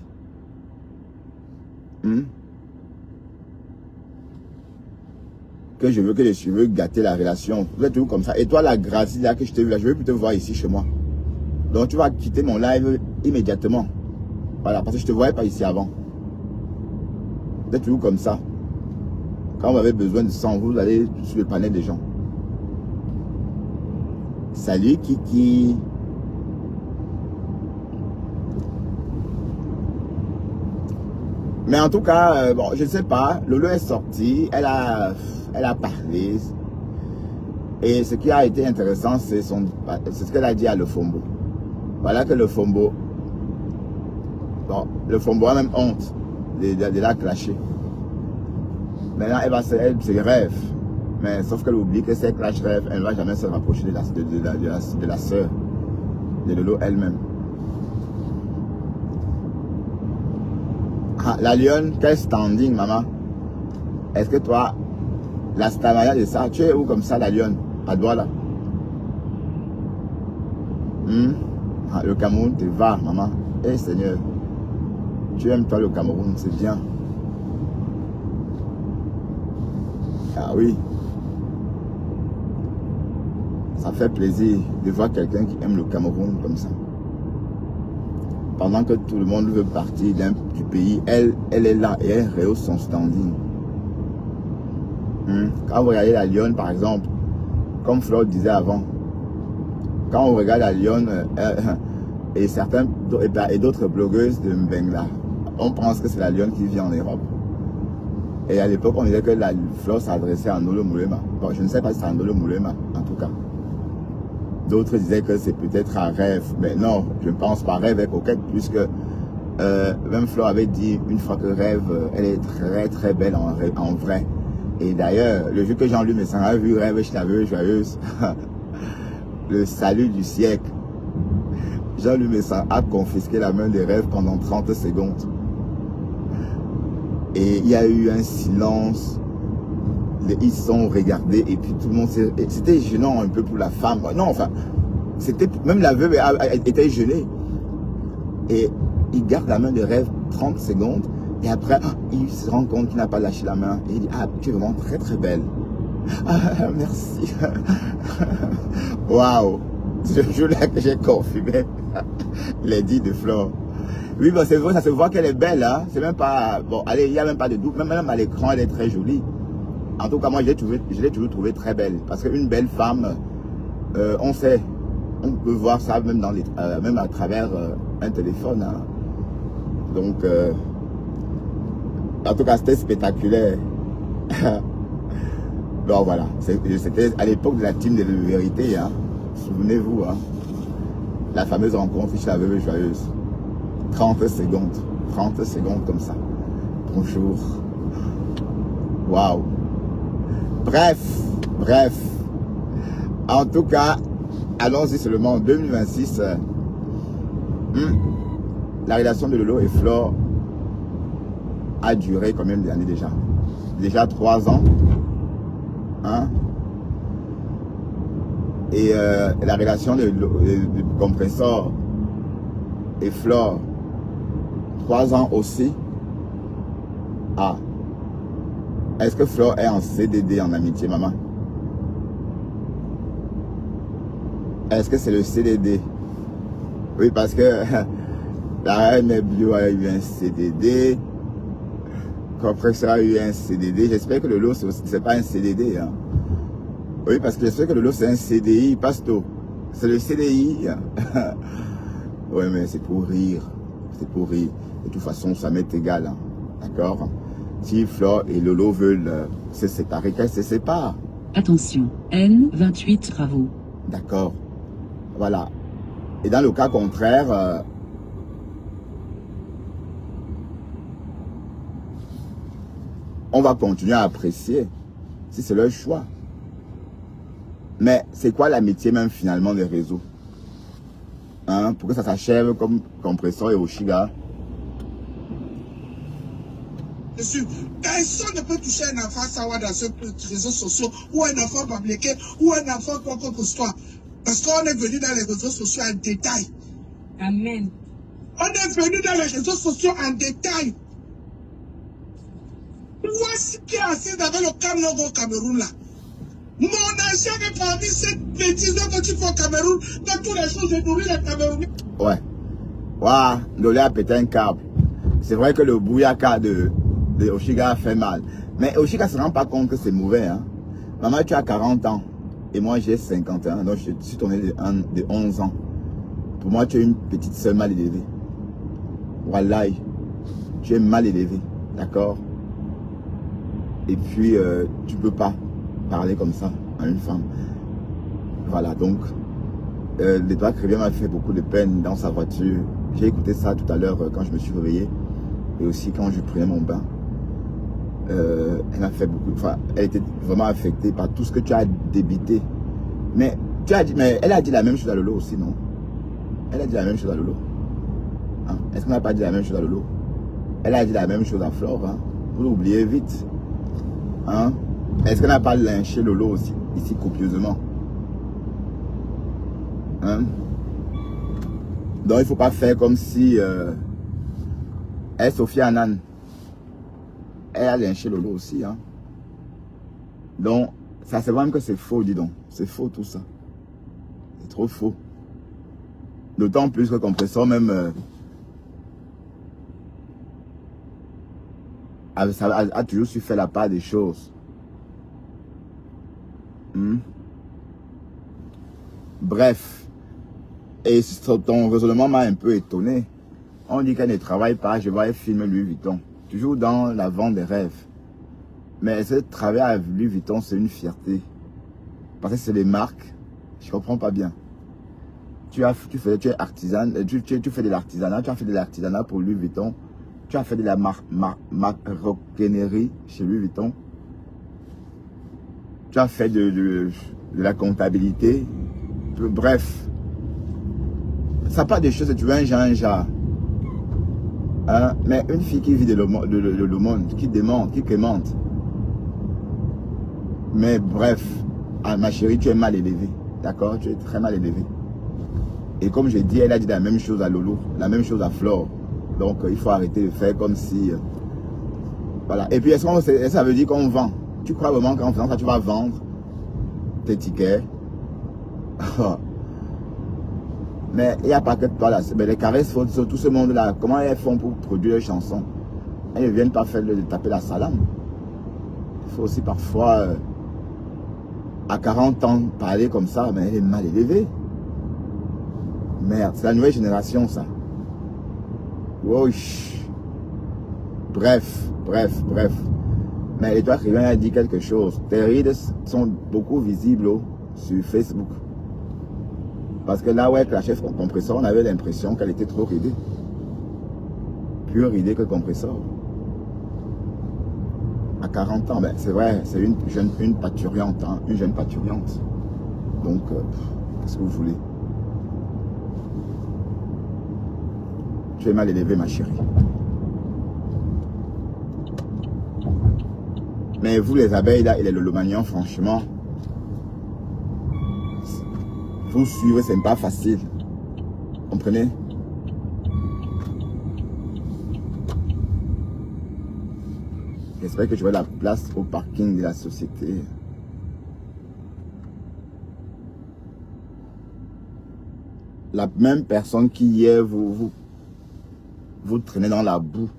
Que je veux gâter la relation. Vous êtes toujours comme ça. Et toi, la Gracie là que je t'ai vu là, je veux plus te voir ici chez moi. Donc, tu vas quitter mon live immédiatement. Voilà, parce que je te voyais pas ici avant. Vous êtes toujours comme ça. Quand vous avez besoin de sang, vous allez sur le panel des gens. Salut Kiki. Mais en tout cas, bon, je ne sais pas. Lolo est sortie, elle a parlé. Et ce qui a été intéressant, c'est ce qu'elle a dit à Lefombo. Voilà que Lefombo, bon, Lefombo a même honte de la clasher. Maintenant, elle se rêve. Mais sauf qu'elle oublie que ces clash rêves, elle ne va jamais se rapprocher de la sœur de Lolo elle-même. Ah, la lionne, quel standing, maman. Est-ce que toi, la stamaya de ça, tu es où comme ça, la lionne? À Douala. Ah, le Cameroun te va, maman. Eh Seigneur, tu aimes toi le Cameroun, c'est bien. Ah oui. Ça fait plaisir de voir quelqu'un qui aime le Cameroun comme ça. Pendant que tout le monde veut partir du pays, elle est là et elle rehausse son standing. Quand vous regardez la lionne, par exemple, comme Flore disait avant, quand on regarde la lionne et d'autres blogueuses de Mbengla, on pense que c'est la lionne qui vit en Europe. Et à l'époque, on disait que la Flore s'adressait à Nolo Moulema. Bon, je ne sais pas si c'est à Nolo Moulema, en tout cas. D'autres disaient que c'est peut-être un rêve. Mais non, je ne pense pas. Rêve est coquette, puisque même Flore avait dit une fois que Rêve, elle est très très belle en vrai. Et d'ailleurs, le jour que Jean-Luc Messin a vu Rêve, je l'avais joyeuse. Le salut du siècle. Jean-Luc Messin a confisqué la main de Rêve pendant 30 secondes. Et il y a eu un silence. Ils sont regardés et puis tout le monde s'est... C'était gênant un peu pour la femme. Non, enfin, c'était... Même la veuve était gênée. Et il garde la main de Rêve 30 secondes. Et après, il se rend compte qu'il n'a pas lâché la main. Et il dit, ah, tu es vraiment très très belle. Ah, merci. Waouh. Ce jour-là que j'ai confirmé les dits de Flore. Oui, bah c'est vrai, ça se voit qu'elle est belle. Hein. C'est même pas... Bon, allez, il n'y a même pas de doute. Même à l'écran, elle est très jolie. En tout cas, moi, je l'ai toujours trouvée très belle. Parce qu'une belle femme, on sait, on peut voir ça même, même à travers un téléphone. Hein. Donc, en tout cas, c'était spectaculaire. Bon, voilà. C'était à l'époque de la team de la vérité. Hein. Souvenez-vous, hein. La fameuse rencontre chez la veuve joyeuse. 30 secondes. 30 secondes comme ça. Bonjour. Waouh. Bref. En tout cas, allons-y seulement en 2026. La relation de Lolo et Flore a duré combien d'années déjà? Déjà 3 ans. Hein? Et la relation de Compressor et Flore, 3 ans aussi. Ah. Est-ce que Flore est en CDD en amitié, maman? Est-ce que c'est le CDD? Oui, parce que la reine Bio a eu un CDD. Compressor a eu un CDD. J'espère que le lot, c'est pas un CDD. Hein. Oui, parce que j'espère que le lot, c'est un CDI, pasto. C'est le CDI. Oui, mais c'est pour rire. c'est pour rire. De toute façon, ça m'est égal. Hein. D'accord? Si Flore et Lolo veulent se séparer, qu'elles se séparent. Attention, N28 travaux. D'accord. Voilà. Et dans le cas contraire, on va continuer à apprécier si c'est leur choix. Mais c'est quoi l'amitié même finalement des réseaux? Hein? Pour que ça s'achève comme Compressor et Oshiga. Personne ne peut toucher un enfant savoir dans ce réseaux sociaux ou un enfant publié ou un enfant quoi que ce soit. Parce qu'on est venu dans les réseaux sociaux en détail. Amen. On est venu dans les réseaux sociaux en détail. Voici qui est assis avec le Cameroun au Cameroun là. Mon argent est parmi cette bêtise que tu fais au Cameroun. Dans toutes les choses, je nourris les Camerounais. Ouais. Waouh, Lolé a pété un câble. C'est vrai que le bouillaka de Oshiga a fait mal. Mais Oshiga ne se rend pas compte que c'est mauvais. Hein. Maman, tu as 40 ans. Et moi, j'ai 51. Donc, je suis tourné de 11 ans. Pour moi, tu es une petite sœur mal élevée. Wallahi. Tu es mal élevée. D'accord? Et puis, tu ne peux pas parler comme ça à une femme. Voilà, donc, l'Étoile Chrétien m'a fait beaucoup de peine dans sa voiture. J'ai écouté ça tout à l'heure quand je me suis réveillé. Et aussi quand je prenais mon bain. Elle m'a fait beaucoup. Enfin, elle était vraiment affectée par tout ce que tu as débité. Mais tu as dit, mais elle a dit la même chose à Lolo aussi, non? Elle a dit la même chose à Lolo. Hein? Est-ce qu'on n'a pas dit la même chose à Lolo? Elle a dit la même chose à Flore. Hein? Vous l'oubliez vite. Hein? Est-ce qu'on n'a pas lynché Lolo aussi, ici copieusement? Hein? Donc il ne faut pas faire comme si Sophie Annan, elle a lynché Lolo aussi. Hein? Donc ça c'est vraiment que c'est faux, dis donc. C'est faux tout ça. C'est trop faux. D'autant plus que Compressor même a toujours su faire la part des choses. Bref. Et ton raisonnement m'a un peu étonné. On dit qu'elle ne travaille pas, je vois un film Louis Vuitton. Toujours dans la vente des rêves. Mais ce travail à Louis Vuitton, c'est une fierté. Parce que c'est des marques. Je ne comprends pas bien. Tu es artisan, tu fais de l'artisanat, tu as fait de l'artisanat pour Louis Vuitton. Tu as fait de la maroquinerie chez Louis Vuitton. Tu as fait de la comptabilité. Bref. Ça part des choses, tu veux un genre. Hein? Mais une fille qui vit de l'aumône, qui demande, qui quémante. Mais bref, ma chérie, tu es mal élevée. D'accord? Tu es très mal élevée. Et comme je dis, elle a dit la même chose à Lolo, la même chose à Flore. Donc il faut arrêter de faire comme si... voilà. Et puis, ça veut dire qu'on vend? Tu crois vraiment qu'en faisant ça, tu vas vendre tes tickets? Mais il n'y a pas que toi là. Mais les caresses, tout ce monde-là, comment elles font pour produire les chansons? Elles ne viennent pas faire taper la salade. Il faut aussi parfois, à 40 ans, parler comme ça, mais elle est mal élevée. Merde, c'est la nouvelle génération, ça. Wesh. Bref. Mais l'Étoile Chrétien a dit quelque chose. Tes rides sont beaucoup visibles sur Facebook. Parce que là où elle clashait Compressor, on avait l'impression qu'elle était trop ridée. Plus ridée que Compressor. À 40 ans, ben c'est vrai, c'est une parturiante, hein, une jeune parturiante. Donc, qu'est-ce que vous voulez? Tu es mal élevée, ma chérie. Mais vous, les abeilles, là, et les lolomanions, franchement, vous suivre, c'est pas facile. Comprenez? J'espère que j'aurai la place au parking de la société. La même personne qui hier vous traînez dans la boue.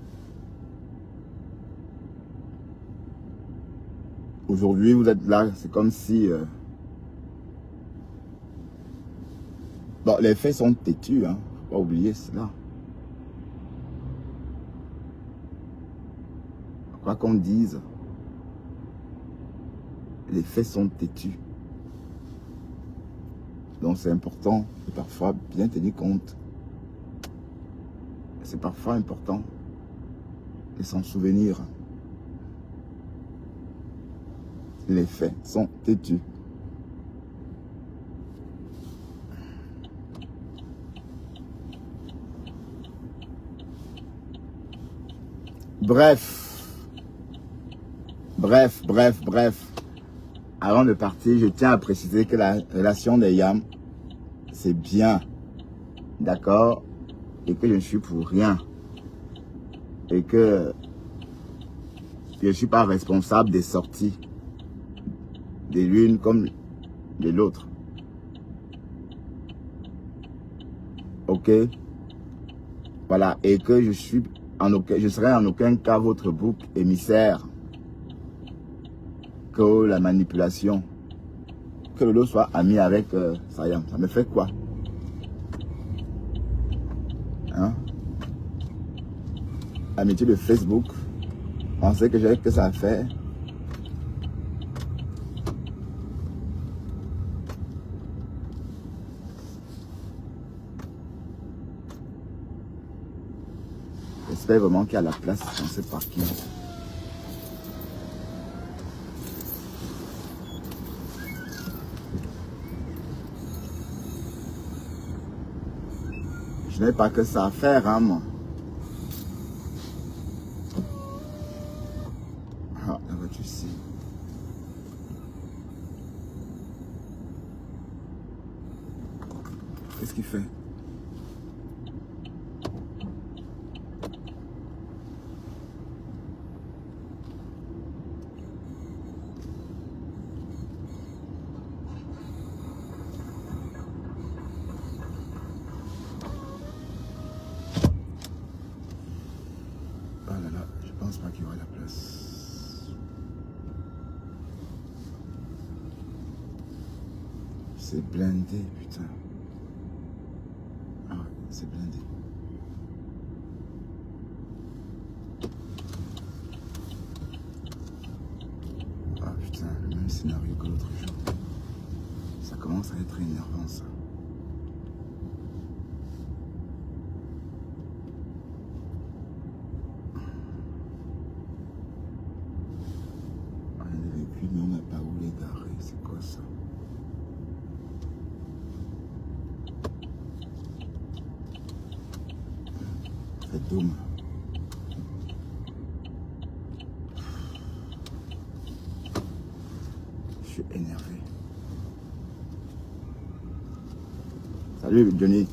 Aujourd'hui, vous êtes là, c'est comme si... Bon, les faits sont têtus, hein. Faut pas oublier cela. quoi qu'on dise, les faits sont têtus. Donc c'est important de parfois bien tenir compte. C'est parfois important de s'en souvenir. Les faits sont têtus. Bref. Avant de partir, je tiens à préciser que la relation des Yam, c'est bien. D'accord? Et que je ne suis pour rien. Et que je ne suis pas responsable des sorties de l'une comme de l'autre. Ok? Voilà. Et que je serai en aucun cas votre bouc émissaire. Que la manipulation. Que Lolo soit ami avec Sayam. Ça me fait quoi? Hein? Amitié de Facebook. On sait que j'ai que ça à faire. J'espère vraiment qu'il y a la place dans ce parking. Je n'ai pas que ça à faire, hein, moi. Ah, la voiture ici. Qu'est-ce qu'il fait? Qu'il y aura la place. C'est blindé, putain. Ah ouais, c'est blindé. Ah putain, le même scénario que l'autre jour. Ça commence à être énervant, ça. Mais on n'a pas où les garer, c'est quoi ça? C'est dommage. Je suis énervé. Salut Johnny.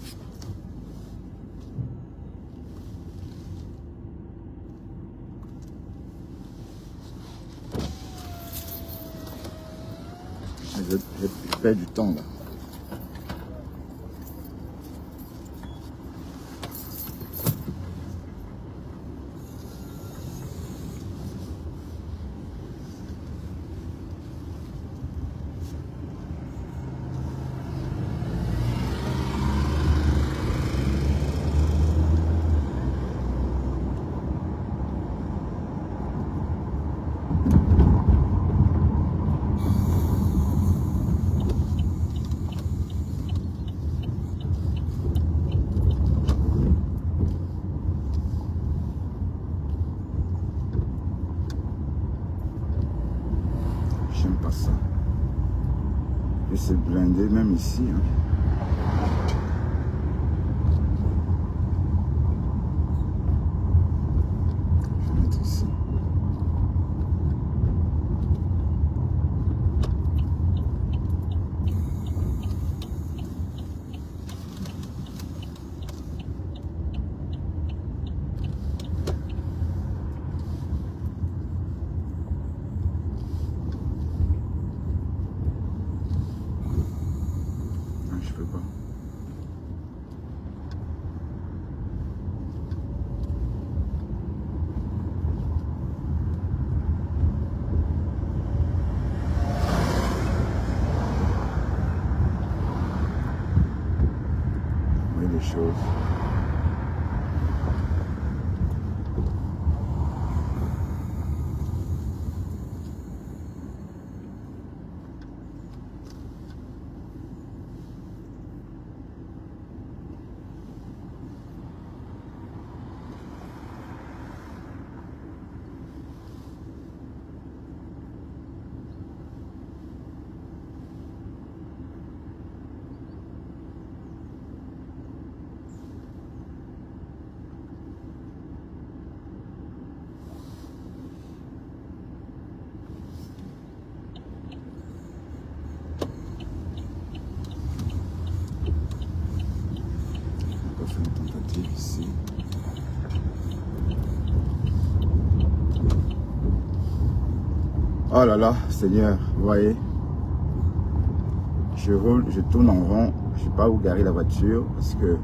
Je perds du temps là. J'aime pas ça. Et c'est blindé même ici. Hein. Je vais mettre ici. Je peux pas. Oui, les choses. Oh là là, Seigneur, vous voyez, je roule, je tourne en rond, je ne sais pas où garer la voiture parce que,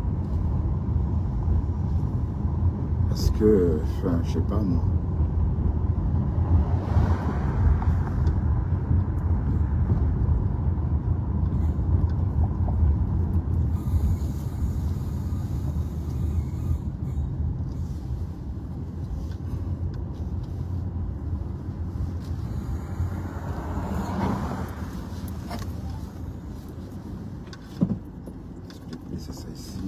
enfin, je sais pas moi. C'est ça ici.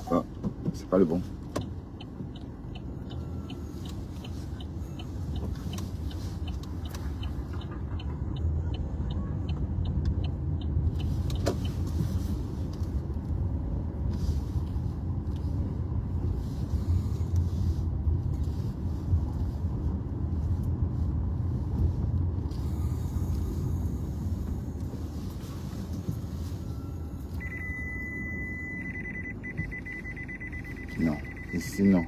Ah, c'est pas le bon. Non, ici non.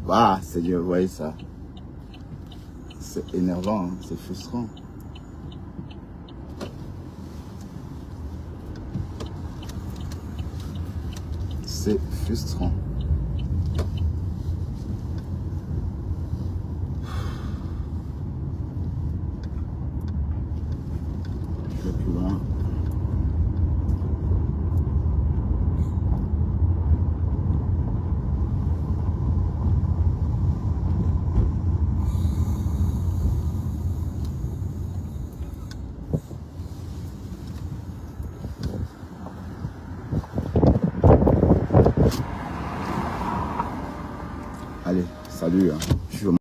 Ah, Seigneur, vous voyez ça. C'est énervant, hein, c'est frustrant. C'est frustrant. Je vais plus loin. Allez, salut. Hein.